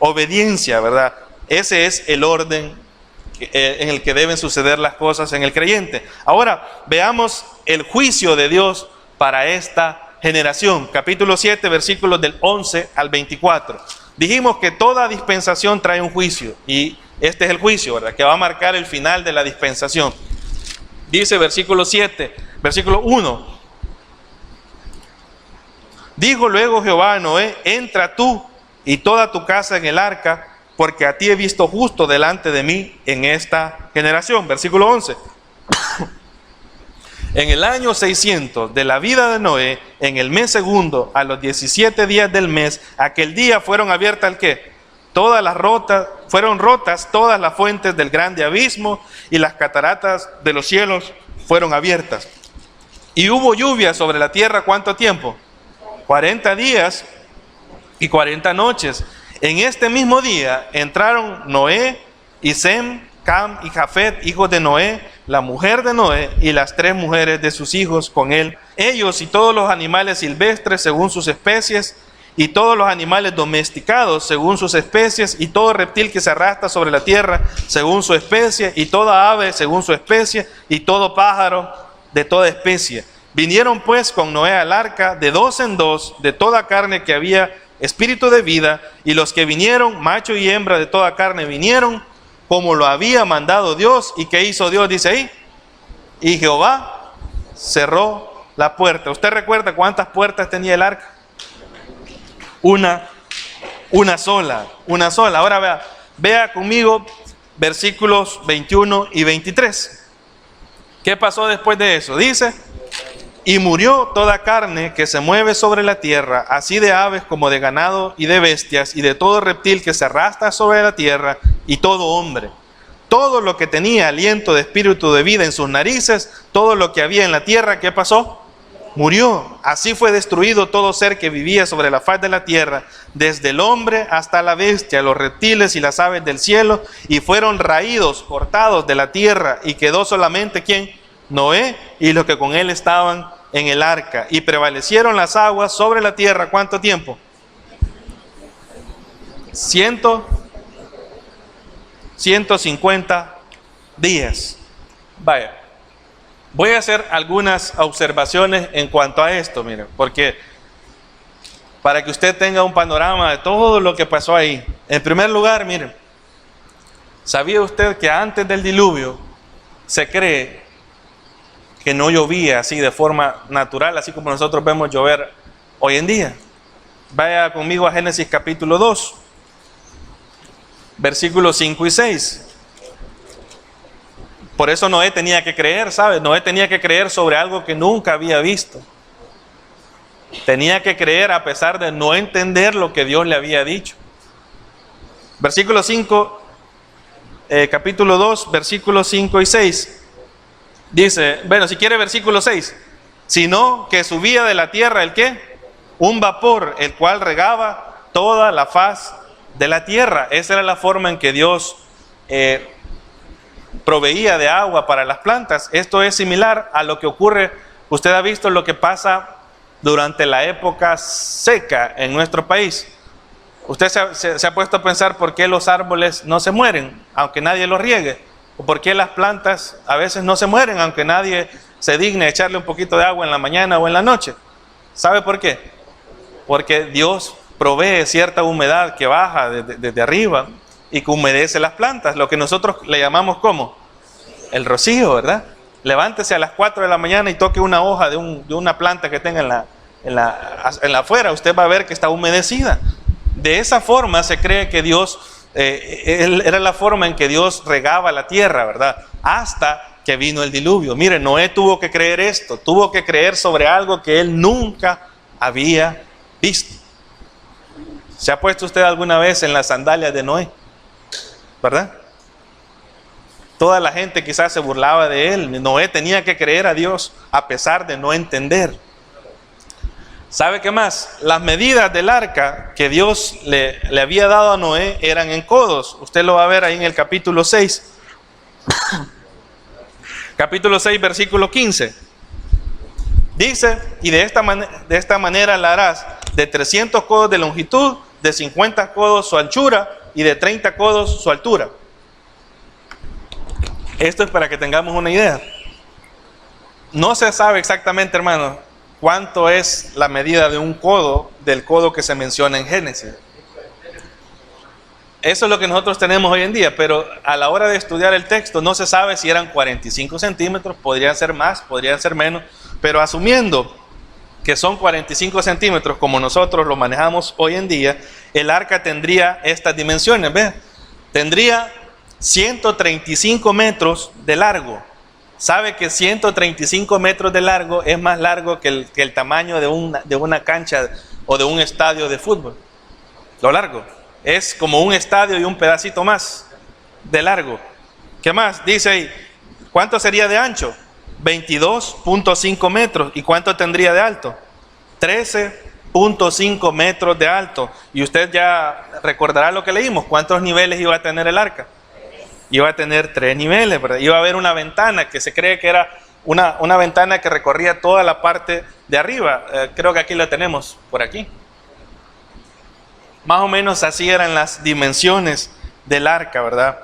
obediencia, ¿verdad? Ese es el orden en el que deben suceder las cosas en el creyente. Ahora, veamos el juicio de Dios para esta generación. Capítulo 7, versículos del 11 al 24. Dijimos que toda dispensación trae un juicio, y este es el juicio, ¿verdad?, que va a marcar el final de la dispensación. Dice versículo 7, versículo 1. Dijo luego Jehová a Noé: entra tú y toda tu casa en el arca, porque a ti he visto justo delante de mí en esta generación. Versículo 11. En el año 600 de la vida de Noé, en el mes segundo, a los 17 días del mes, aquel día fueron abiertas ¿el qué? Fueron rotas todas las fuentes del grande abismo, y las cataratas de los cielos fueron abiertas. Y hubo lluvia sobre la tierra, ¿cuánto tiempo? 40 días y 40 noches. En este mismo día entraron Noé y Sem, Cam y Jafet, hijos de Noé, la mujer de Noé y las 3 mujeres de sus hijos con él, ellos y todos los animales silvestres según sus especies, y todos los animales domesticados según sus especies, y todo reptil que se arrastra sobre la tierra según su especie, y toda ave según su especie, y todo pájaro de toda especie. Vinieron pues con Noé al arca de 2 en 2 de toda carne que había espíritu de vida, y los que vinieron, macho y hembra de toda carne, vinieron como lo había mandado Dios. ¿Y qué hizo Dios? Dice ahí, y Jehová cerró la puerta. ¿Usted recuerda cuántas puertas tenía el arca? Una sola. Ahora vea conmigo versículos 21 y 23. ¿Qué pasó después de eso? Dice: y murió toda carne que se mueve sobre la tierra, así de aves como de ganado y de bestias, y de todo reptil que se arrastra sobre la tierra, y todo hombre. Todo lo que tenía aliento de espíritu de vida en sus narices, todo lo que había en la tierra, ¿qué pasó? Murió. Así fue destruido todo ser que vivía sobre la faz de la tierra, desde el hombre hasta la bestia, los reptiles y las aves del cielo, y fueron raídos, cortados de la tierra, y quedó solamente ¿quién? Noé y los que con él estaban en el arca. Y prevalecieron las aguas sobre la tierra, ¿cuánto tiempo? 150 días. Vaya, voy a hacer algunas observaciones en cuanto a esto, miren, porque para que usted tenga un panorama de todo lo que pasó ahí. En primer lugar, miren, ¿sabía usted que antes del diluvio se cree que no llovía así de forma natural, así como nosotros vemos llover hoy en día? Vaya conmigo a Génesis capítulo 2, versículos 5 y 6. Por eso Noé tenía que creer, ¿sabes? Noé tenía que creer sobre algo que nunca había visto. Tenía que creer a pesar de no entender lo que Dios le había dicho. Versículo 5, capítulo 2, versículos 5 y 6. Dice, bueno, si quiere versículo 6, sino que subía de la tierra ¿el qué? Un vapor, el cual regaba toda la faz de la tierra. Esa era la forma en que Dios proveía de agua para las plantas. Esto es similar a lo que ocurre, usted ha visto lo que pasa durante la época seca en nuestro país. Usted se ha puesto a pensar por qué los árboles no se mueren, aunque nadie los riegue. ¿O por qué las plantas a veces no se mueren, aunque nadie se digne a echarle un poquito de agua en la mañana o en la noche? ¿Sabe por qué? Porque Dios provee cierta humedad que baja desde arriba y que humedece las plantas, lo que nosotros le llamamos ¿cómo? El rocío, ¿verdad? Levántese a las 4 de la mañana y toque una hoja de una planta que tenga en la afuera, usted va a ver que está humedecida. De esa forma se cree que Dios... era la forma en que Dios regaba la tierra, ¿verdad? Hasta que vino el diluvio. Mire, Noé tuvo que creer esto, tuvo que creer sobre algo que él nunca había visto. ¿Se ha puesto usted alguna vez en las sandalias de Noé? ¿Verdad? Toda la gente quizás se burlaba de él. Noé tenía que creer a Dios a pesar de no entender. ¿Sabe qué más? Las medidas del arca que Dios le había dado a Noé eran en codos. Usted lo va a ver ahí en el capítulo 6. Capítulo 6, versículo 15. Dice, y de esta manera la harás de 300 codos de longitud, de 50 codos su anchura y de 30 codos su altura. Esto es para que tengamos una idea. No se sabe exactamente, hermano, cuánto es la medida de un codo, del codo que se menciona en Génesis. Eso es lo que nosotros tenemos hoy en día, pero a la hora de estudiar el texto no se sabe si eran 45 centímetros, podrían ser más, podrían ser menos, pero asumiendo que son 45 centímetros como nosotros lo manejamos hoy en día, el arca tendría estas dimensiones, ¿ves? Tendría 135 metros de largo. ¿Sabe que 135 metros de largo es más largo que el tamaño de una cancha o de un estadio de fútbol? Lo largo. Es como un estadio y un pedacito más de largo. ¿Qué más? Dice ahí, ¿cuánto sería de ancho? 22.5 metros. ¿Y cuánto tendría de alto? 13.5 metros de alto. Y usted ya recordará lo que leímos. ¿Cuántos niveles iba a tener el arca? Iba a tener 3 niveles, ¿verdad? Iba a haber una ventana que se cree que era una ventana que recorría toda la parte de arriba. Creo que aquí la tenemos, por aquí. Más o menos así eran las dimensiones del arca, ¿verdad?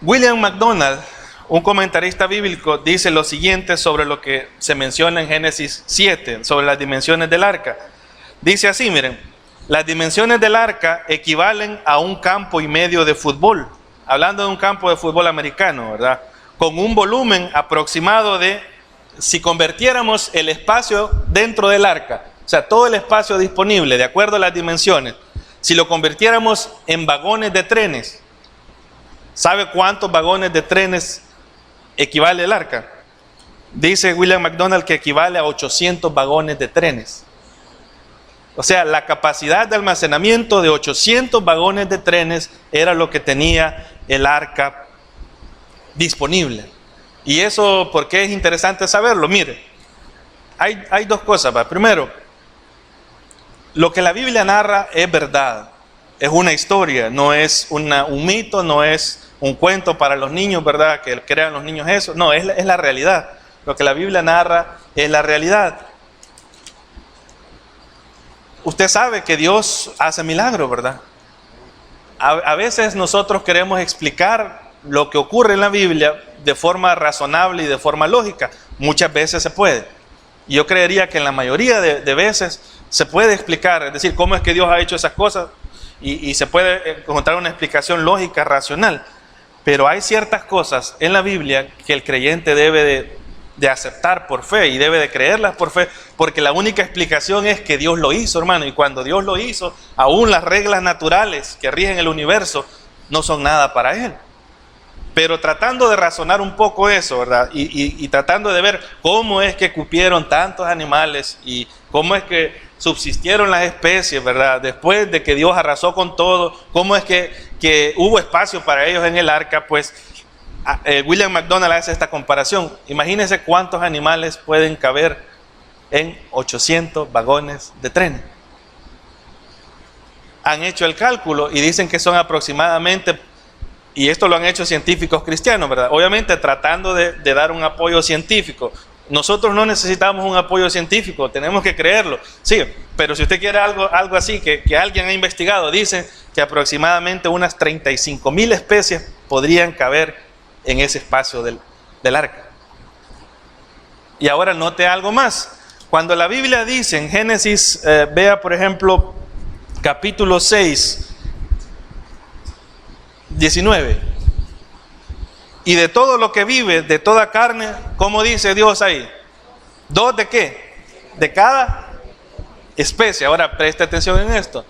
William MacDonald, un comentarista bíblico, dice lo siguiente sobre lo que se menciona en Génesis 7, sobre las dimensiones del arca. Dice así, miren, las dimensiones del arca equivalen a 1,5 campo de fútbol, hablando de un campo de fútbol americano, ¿verdad? Con un volumen aproximado de, si convirtiéramos el espacio dentro del arca, o sea, todo el espacio disponible, de acuerdo a las dimensiones, si lo convirtiéramos en vagones de trenes, ¿sabe cuántos vagones de trenes equivale el arca? Dice William MacDonald que equivale a 800 vagones de trenes. O sea, la capacidad de almacenamiento de 800 vagones de trenes era lo que tenía el arca disponible. Y eso, ¿por qué es interesante saberlo? Mire, hay dos cosas, ¿va? Primero, lo que la Biblia narra es verdad, es una historia, no es un mito, no es un cuento para los niños, ¿verdad? Que crean los niños eso, no, es la realidad. Lo que la Biblia narra es la realidad. Usted sabe que Dios hace milagros, ¿verdad? A veces nosotros queremos explicar lo que ocurre en la Biblia de forma razonable y de forma lógica. Muchas veces se puede. Y yo creería que en la mayoría de veces se puede explicar, es decir, cómo es que Dios ha hecho esas cosas y se puede encontrar una explicación lógica, racional. Pero hay ciertas cosas en la Biblia que el creyente debe de aceptar por fe y debe de creerlas por fe, porque la única explicación es que Dios lo hizo, hermano. Y cuando Dios lo hizo, aún las reglas naturales que rigen el universo no son nada para Él. Pero tratando de razonar un poco eso, ¿verdad? Y tratando de ver cómo es que cupieron tantos animales y cómo es que subsistieron las especies, ¿verdad? Después de que Dios arrasó con todo, cómo es que hubo espacio para ellos en el arca, pues William MacDonald hace esta comparación. Imagínense cuántos animales pueden caber en 800 vagones de tren. Han hecho el cálculo y dicen que son aproximadamente, y esto lo han hecho científicos cristianos, ¿verdad? Obviamente tratando de dar un apoyo científico. Nosotros no necesitamos un apoyo científico, tenemos que creerlo. Sí, pero si usted quiere algo así, que alguien ha investigado, dicen que aproximadamente unas 35,000 especies podrían caber en ese espacio del arca. Y ahora note algo más. Cuando la Biblia dice en Génesis, vea por ejemplo, capítulo 6, 19. Y de todo lo que vive, de toda carne, ¿cómo dice Dios ahí? ¿2 de qué? De cada especie. Ahora preste atención en esto.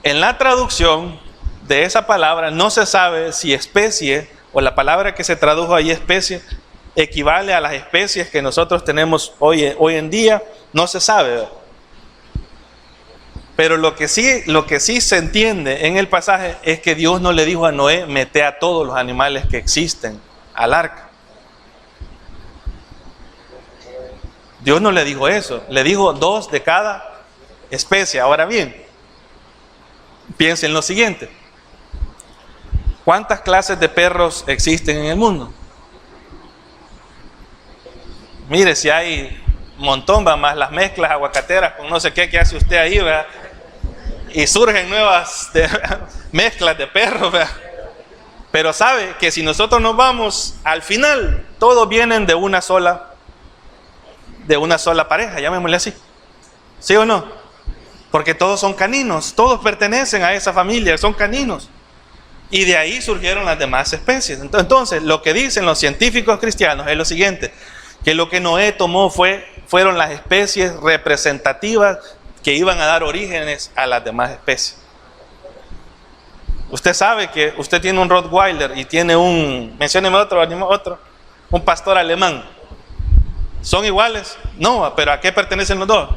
En la traducción de esa palabra no se sabe si especie, o la palabra que se tradujo ahí especie, equivale a las especies que nosotros tenemos hoy en día. No se sabe. Pero lo que sí se entiende en el pasaje es que Dios no le dijo a Noé, mete a todos los animales que existen al arca. Dios no le dijo eso, le dijo 2 de cada especie. Ahora bien, piensen lo siguiente. ¿Cuántas clases de perros existen en el mundo? Mire, si hay un montón, va, más las mezclas aguacateras con no sé qué que hace usted ahí, ¿verdad? Y surgen nuevas mezclas de perros, ¿verdad? Pero sabe que si nosotros nos vamos, al final, todos vienen de una sola pareja, llamémosle así. ¿Sí o no? Porque todos son caninos, todos pertenecen a esa familia, son caninos. Y de ahí surgieron las demás especies. Entonces, lo que dicen los científicos cristianos es lo siguiente, que lo que Noé tomó fueron las especies representativas que iban a dar orígenes a las demás especies. Usted sabe que usted tiene un Rottweiler y tiene mencióneme otro, un pastor alemán. ¿Son iguales? No, pero ¿a qué pertenecen los dos?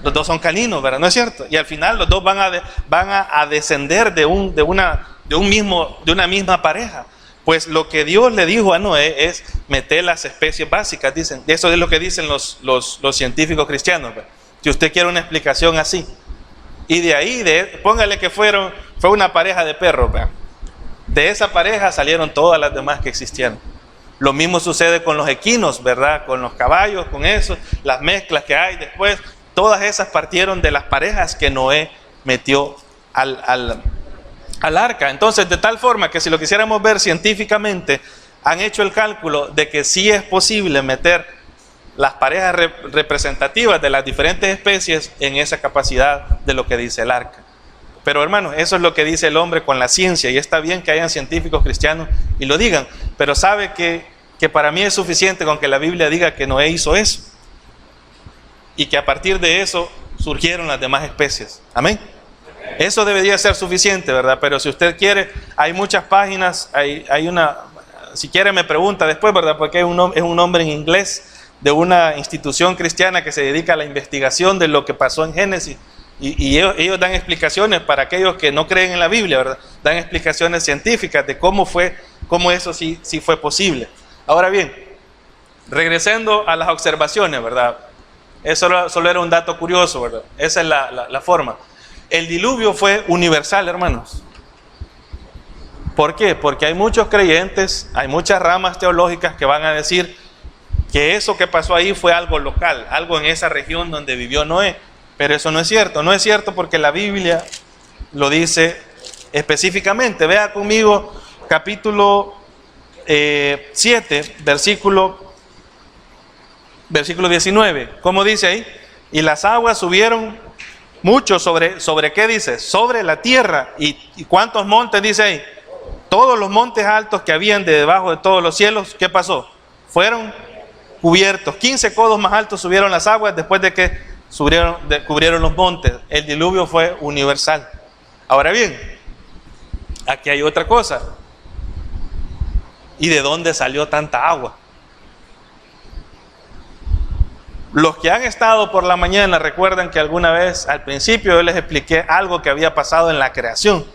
Los dos son caninos, ¿verdad? ¿No es cierto? Y al final los dos van a descender de una misma pareja. Pues lo que Dios le dijo a Noé es meter las especies básicas, dicen. Eso es lo que dicen los científicos cristianos, ¿verdad? Si usted quiere una explicación así. Y de ahí, póngale que fue una pareja de perros, ¿verdad? De esa pareja salieron todas las demás que existieron. Lo mismo sucede con los equinos, ¿verdad? Con los caballos, con eso, las mezclas que hay después. Todas esas partieron de las parejas que Noé metió al arca. Entonces, de tal forma que si lo quisiéramos ver científicamente, han hecho el cálculo de que sí es posible meter las parejas representativas de las diferentes especies en esa capacidad de lo que dice el arca. Pero hermanos, eso es lo que dice el hombre con la ciencia, y está bien que hayan científicos cristianos y lo digan, pero sabe que para mí es suficiente con que la Biblia diga que Noé hizo eso, y que a partir de eso surgieron las demás especies. Amén. Eso debería ser suficiente, ¿verdad? Pero si usted quiere, hay muchas páginas, si quiere me pregunta después, ¿verdad? Porque es un nombre en inglés de una institución cristiana que se dedica a la investigación de lo que pasó en Génesis. Y ellos dan explicaciones para aquellos que no creen en la Biblia, ¿verdad? Dan explicaciones científicas de cómo eso sí fue posible. Ahora bien, regresando a las observaciones, ¿verdad? Eso solo era un dato curioso, ¿verdad? Esa es la forma. El diluvio fue universal, hermanos. ¿Por qué? Porque hay muchos creyentes, hay muchas ramas teológicas que van a decir que eso que pasó ahí fue algo local, algo en esa región donde vivió Noé. Pero eso no es cierto. No es cierto porque la Biblia lo dice específicamente. Vea conmigo capítulo 7, versículo 19. ¿Cómo dice ahí? Y las aguas subieron mucho sobre ¿qué dice? Sobre la tierra. ¿Y cuántos montes dice ahí? Todos los montes altos que habían de debajo de todos los cielos, ¿qué pasó? Fueron cubiertos. 15 codos más altos subieron las aguas después de que cubrieron los montes. El diluvio fue universal. Ahora bien, aquí hay otra cosa. ¿Y de dónde salió tanta agua? Los que han estado por la mañana recuerdan que alguna vez al principio yo les expliqué algo que había pasado en la creación.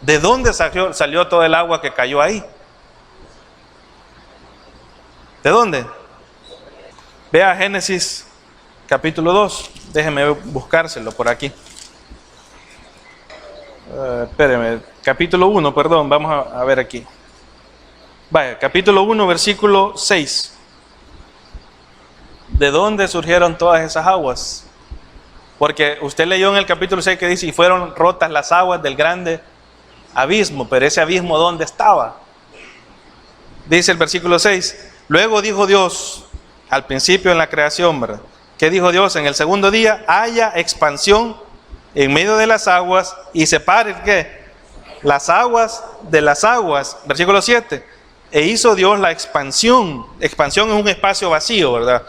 ¿De dónde salió todo el agua que cayó ahí? ¿De dónde? Vea Génesis capítulo 2. Déjeme buscárselo por aquí. Espéreme, capítulo 1, perdón, vamos a ver aquí. Vaya, capítulo 1, versículo 6. ¿De dónde surgieron todas esas aguas? Porque usted leyó en el capítulo 6 que dice, y fueron rotas las aguas del grande abismo, pero ese abismo ¿dónde estaba? Dice el versículo 6, luego dijo Dios, al principio en la creación, ¿verdad? ¿Qué dijo Dios? En el segundo día haya expansión en medio de las aguas y separe ¿qué? Las aguas de las aguas. Versículo 7, e hizo Dios la expansión. Expansión es un espacio vacío, ¿verdad?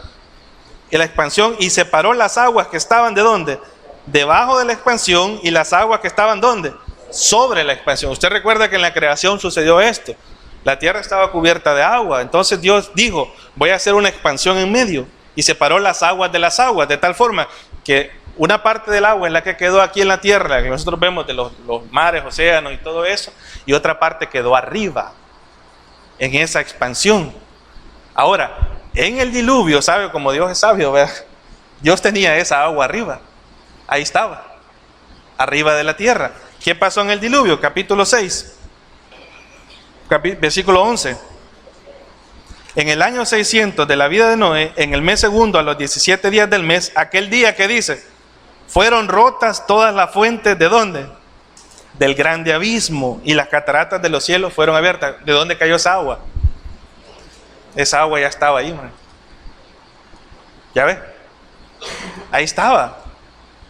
Y la expansión, y separó las aguas que estaban ¿de dónde? Debajo de la expansión, y las aguas que estaban ¿dónde? Sobre la expansión. Usted recuerda que en la creación sucedió esto. La tierra estaba cubierta de agua. Entonces Dios dijo, voy a hacer una expansión en medio. Y separó las aguas de las aguas, de tal forma que Una parte del agua es la que quedó aquí en la tierra, la que nosotros vemos de los mares, océanos y todo eso, y otra parte quedó arriba, en esa expansión. Ahora, en el diluvio, ¿sabe? Como Dios es sabio, ¿verdad? Dios tenía esa agua arriba, ahí estaba, arriba de la tierra. ¿Qué pasó en el diluvio? Capítulo 6, versículo 11. En el año 600 de la vida de Noé, en el mes segundo, a los 17 días del mes, aquel día que dice, fueron rotas todas las fuentes, ¿de dónde? Del grande abismo, y las cataratas de los cielos fueron abiertas. ¿De dónde cayó esa agua? Esa agua ya estaba ahí, man. ¿Ya ve? Ahí estaba.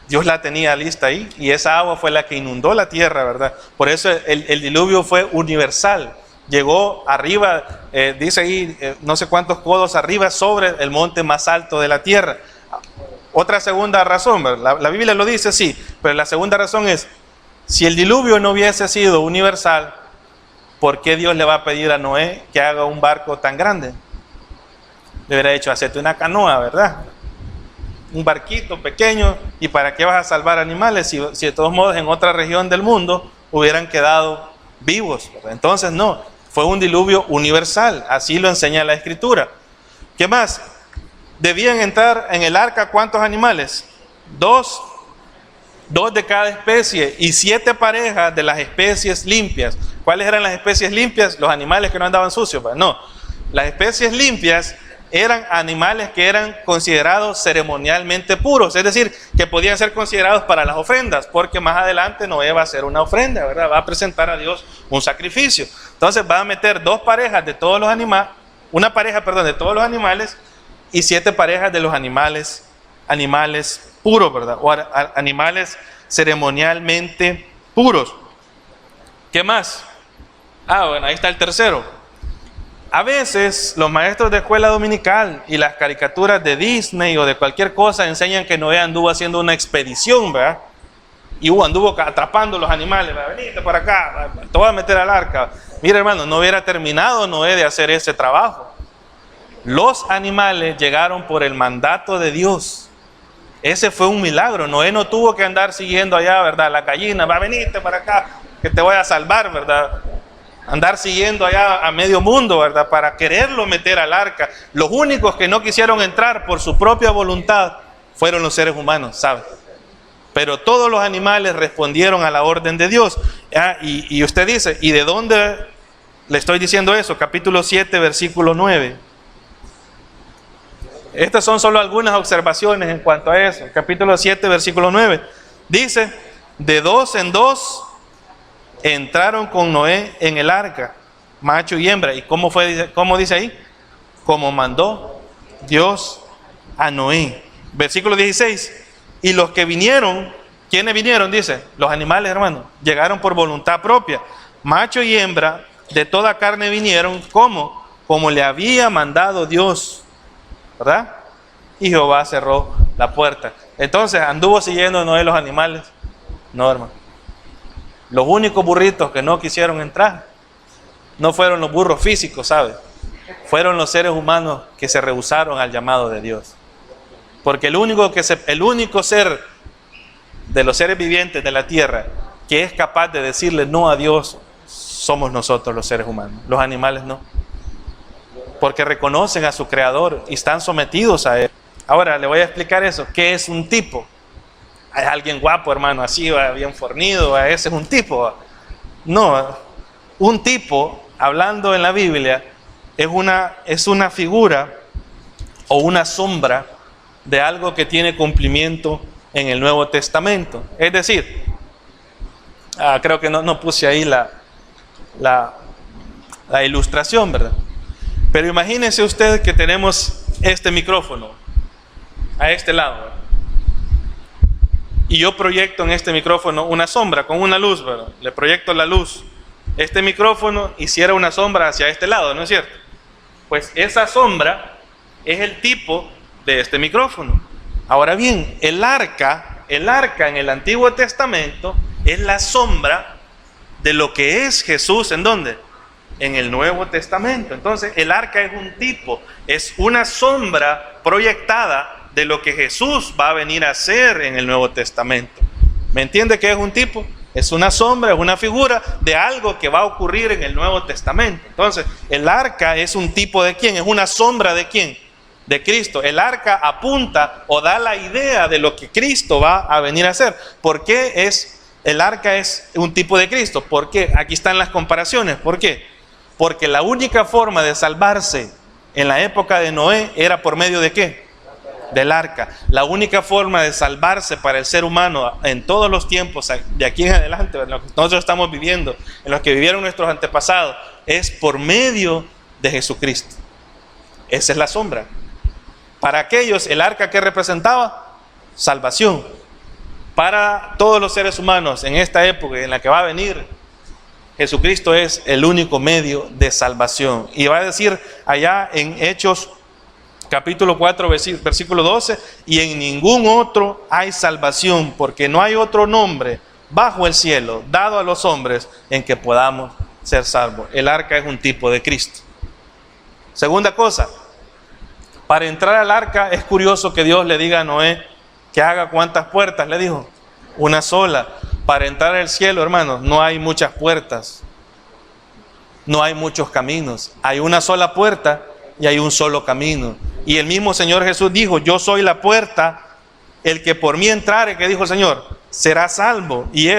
Dios la tenía lista ahí, y esa agua fue la que inundó la tierra, ¿verdad? Por eso el diluvio fue universal. Llegó arriba, dice ahí, no sé cuántos codos arriba, sobre el monte más alto de la tierra. Otra segunda razón, la Biblia lo dice, sí, pero la segunda razón es, si el diluvio no hubiese sido universal, ¿por qué Dios le va a pedir a Noé que haga un barco tan grande? Le hubiera dicho, hacete una canoa, ¿verdad? Un barquito pequeño, ¿y para qué vas a salvar animales si de todos modos en otra región del mundo hubieran quedado vivos, ¿verdad? Entonces no, fue un diluvio universal, así lo enseña la Escritura. ¿Qué más? Debían entrar en el arca, ¿cuántos animales? Dos de cada especie, y 7 parejas de las especies limpias. ¿Cuáles eran las especies limpias? Los animales que no andaban sucios. No, las especies limpias eran animales que eran considerados ceremonialmente puros, es decir, que podían ser considerados para las ofrendas, porque más adelante Noé va a hacer una ofrenda, ¿verdad? Va a presentar a Dios un sacrificio. Entonces va a meter 2 parejas de todos los animales, una pareja, perdón, de todos los animales, y 7 parejas de los animales puros, ¿verdad? O animales ceremonialmente puros. ¿Qué más? Bueno, ahí está el tercero. A veces los maestros de escuela dominical y las caricaturas de Disney o de cualquier cosa enseñan que Noé anduvo haciendo una expedición, ¿verdad? Y anduvo atrapando los animales, ¿verdad? Venite por acá, te voy a meter al arca. Mira, hermano, no hubiera terminado Noé de hacer ese trabajo. Los animales llegaron por el mandato de Dios. Ese fue un milagro. Noé no tuvo que andar siguiendo allá, ¿verdad? La gallina, va, venite para acá, que te voy a salvar, ¿verdad? Andar siguiendo allá a medio mundo, ¿verdad? Para quererlo meter al arca. Los únicos que no quisieron entrar por su propia voluntad fueron los seres humanos, ¿sabe? Pero todos los animales respondieron a la orden de Dios. Y usted dice, ¿y de dónde le estoy diciendo eso? Capítulo 7, versículo 9. Estas son solo algunas observaciones en cuanto a eso. Capítulo 7, versículo 9. Dice, de 2 en 2 entraron con Noé en el arca, macho y hembra. ¿Y cómo dice ahí? Como mandó Dios a Noé. Versículo 16. Y los que vinieron, ¿quiénes vinieron? Dice, los animales, hermano, llegaron por voluntad propia. Macho y hembra, de toda carne vinieron, ¿cómo? Como le había mandado Dios, ¿verdad? Y Jehová cerró la puerta. Entonces, ¿anduvo siguiendo Noé los animales? No, hermano. Los únicos burritos que no quisieron entrar no fueron los burros físicos, ¿sabe? Fueron los seres humanos que se rehusaron al llamado de Dios. Porque el único ser de los seres vivientes de la tierra que es capaz de decirle no a Dios somos nosotros los seres humanos. Los animales no. Porque reconocen a su creador y están sometidos a él. Ahora le voy a explicar eso. ¿Qué es un tipo? Hay alguien guapo, hermano, así, bien fornido, ese es un tipo. No, un tipo, hablando en la Biblia, es una figura o una sombra de algo que tiene cumplimiento en el Nuevo Testamento. Es decir, creo que no puse ahí la ilustración, ¿verdad? Pero imagínense usted que tenemos este micrófono a este lado, ¿verdad? Y yo proyecto en este micrófono una sombra con una luz, ¿verdad? Le proyecto la luz. Este micrófono hiciera una sombra hacia este lado, ¿no es cierto? Pues esa sombra es el tipo de este micrófono. Ahora bien, el arca en el Antiguo Testamento es la sombra de lo que es Jesús. ¿En dónde? En el Nuevo Testamento. Entonces, el arca es un tipo, es una sombra proyectada de lo que Jesús va a venir a hacer en el Nuevo Testamento. ¿Me entiende que es un tipo? Es una sombra, es una figura de algo que va a ocurrir en el Nuevo Testamento. Entonces, el arca es un tipo de ¿quién? Es una sombra de ¿quién? De Cristo. El arca apunta o da la idea de lo que Cristo va a venir a hacer. ¿Por qué el arca es un tipo de Cristo? ¿Por qué? Aquí están las comparaciones. ¿Por qué? Porque la única forma de salvarse en la época de Noé era por medio de ¿qué? Del arca. La única forma de salvarse para el ser humano en todos los tiempos, de aquí en adelante, en lo que nosotros estamos viviendo, en los que vivieron nuestros antepasados, es por medio de Jesucristo. Esa es la sombra. Para aquellos, el arca que representaba salvación. Para todos los seres humanos en esta época en la que va a venir, Jesucristo es el único medio de salvación. Y va a decir allá en Hechos capítulo 4, versículo 12, y en ningún otro hay salvación, porque no hay otro nombre bajo el cielo dado a los hombres en que podamos ser salvos. El arca es un tipo de Cristo. Segunda cosa, para entrar al arca es curioso que Dios le diga a Noé que haga ¿cuántas puertas? Le dijo, una sola. Para entrar al cielo, hermanos, no hay muchas puertas, no hay muchos caminos, hay una sola puerta y hay un solo camino. Y el mismo Señor Jesús dijo, yo soy la puerta, el que por mí entrare, ¿qué dijo el Señor? Será salvo. Y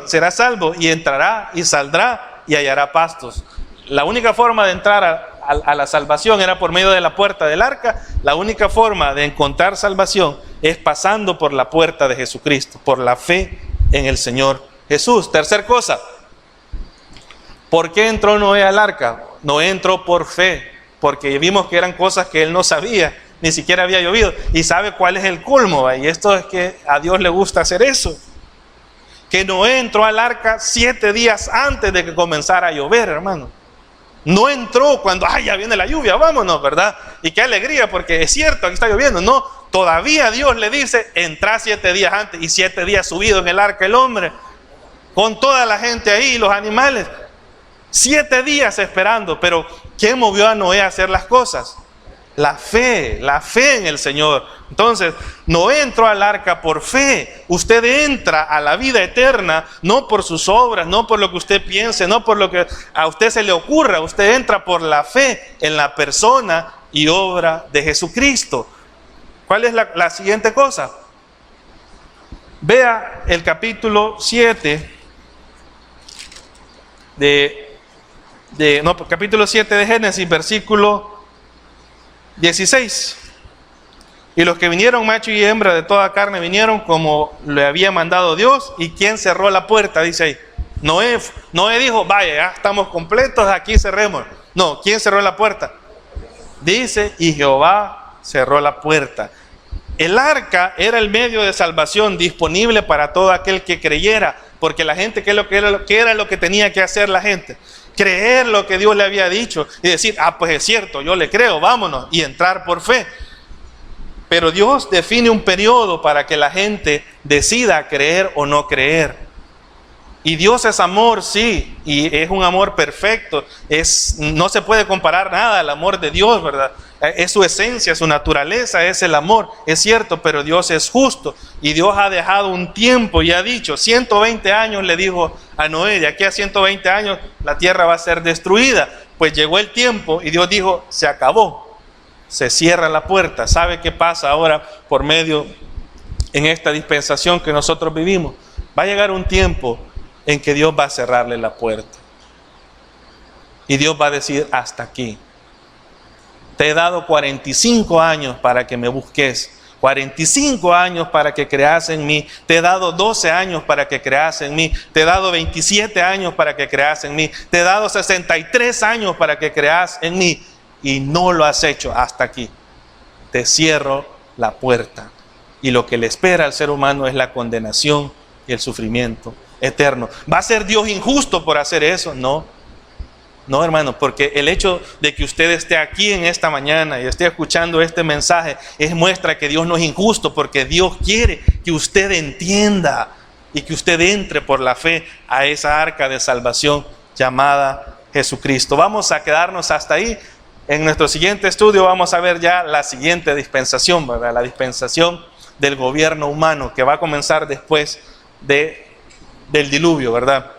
será salvo y entrará y saldrá y hallará pastos. La única forma de entrar a la salvación era por medio de la puerta del arca. La única forma de encontrar salvación es pasando por la puerta de Jesucristo, por la fe en el Señor Jesús. Tercer cosa, ¿por qué entró Noé al arca? Noé entró por fe, porque vimos que eran cosas que él no sabía, ni siquiera había llovido. Y sabe cuál es el colmo, y esto es que a Dios le gusta hacer eso, que Noé entró al arca 7 días antes de que comenzara a llover, hermano. No entró cuando, ya viene la lluvia, vámonos, ¿verdad? Y qué alegría, porque es cierto, aquí está lloviendo. No, todavía Dios le dice, entra 7 días antes, y 7 días subido en el arca el hombre, con toda la gente ahí, los animales. 7 días esperando, pero ¿qué movió a Noé a hacer las cosas? La fe en el Señor. Entonces, Noé entró al arca por fe. Usted entra a la vida eterna, no por sus obras, no por lo que usted piense, no por lo que a usted se le ocurra. Usted entra por la fe en la persona y obra de Jesucristo. ¿Cuál es la siguiente cosa? Vea el capítulo 7 capítulo 7 de Génesis, versículo 16. Y los que vinieron, macho y hembra de toda carne, vinieron como le había mandado Dios. ¿Y quién cerró la puerta? Dice ahí. Noé dijo, vaya, ya estamos completos, aquí cerremos. No, ¿quién cerró la puerta? Dice, y Jehová cerró la puerta. El arca era el medio de salvación disponible para todo aquel que creyera. Porque la gente, ¿qué era lo que tenía que hacer la gente? Creer lo que Dios le había dicho y decir, pues es cierto, yo le creo, vámonos, y entrar por fe. Pero Dios define un periodo para que la gente decida creer o no creer. Y Dios es amor, sí, y es un amor perfecto. No se puede comparar nada al amor de Dios, ¿verdad? Es su esencia, su naturaleza, es el amor, es cierto, pero Dios es justo. Y Dios ha dejado un tiempo y ha dicho, 120 años le dijo a Noé, de aquí a 120 años la tierra va a ser destruida. Pues llegó el tiempo y Dios dijo, se acabó, se cierra la puerta. ¿Sabe qué pasa ahora por medio en esta dispensación que nosotros vivimos? Va a llegar un tiempo en que Dios va a cerrarle la puerta. Y Dios va a decir, hasta aquí. Te he dado 45 años para que me busques, 45 años para que creas en mí, te he dado 12 años para que creas en mí, te he dado 27 años para que creas en mí, te he dado 63 años para que creas en mí, y no lo has hecho. Hasta aquí. Te cierro la puerta. Y lo que le espera al ser humano es la condenación y el sufrimiento eterno. ¿Va a ser Dios injusto por hacer eso? No, hermano, porque el hecho de que usted esté aquí en esta mañana y esté escuchando este mensaje muestra que Dios no es injusto, porque Dios quiere que usted entienda y que usted entre por la fe a esa arca de salvación llamada Jesucristo. Vamos a quedarnos hasta ahí. En nuestro siguiente estudio vamos a ver ya la siguiente dispensación, ¿verdad? La dispensación del gobierno humano, que va a comenzar después del diluvio, ¿verdad?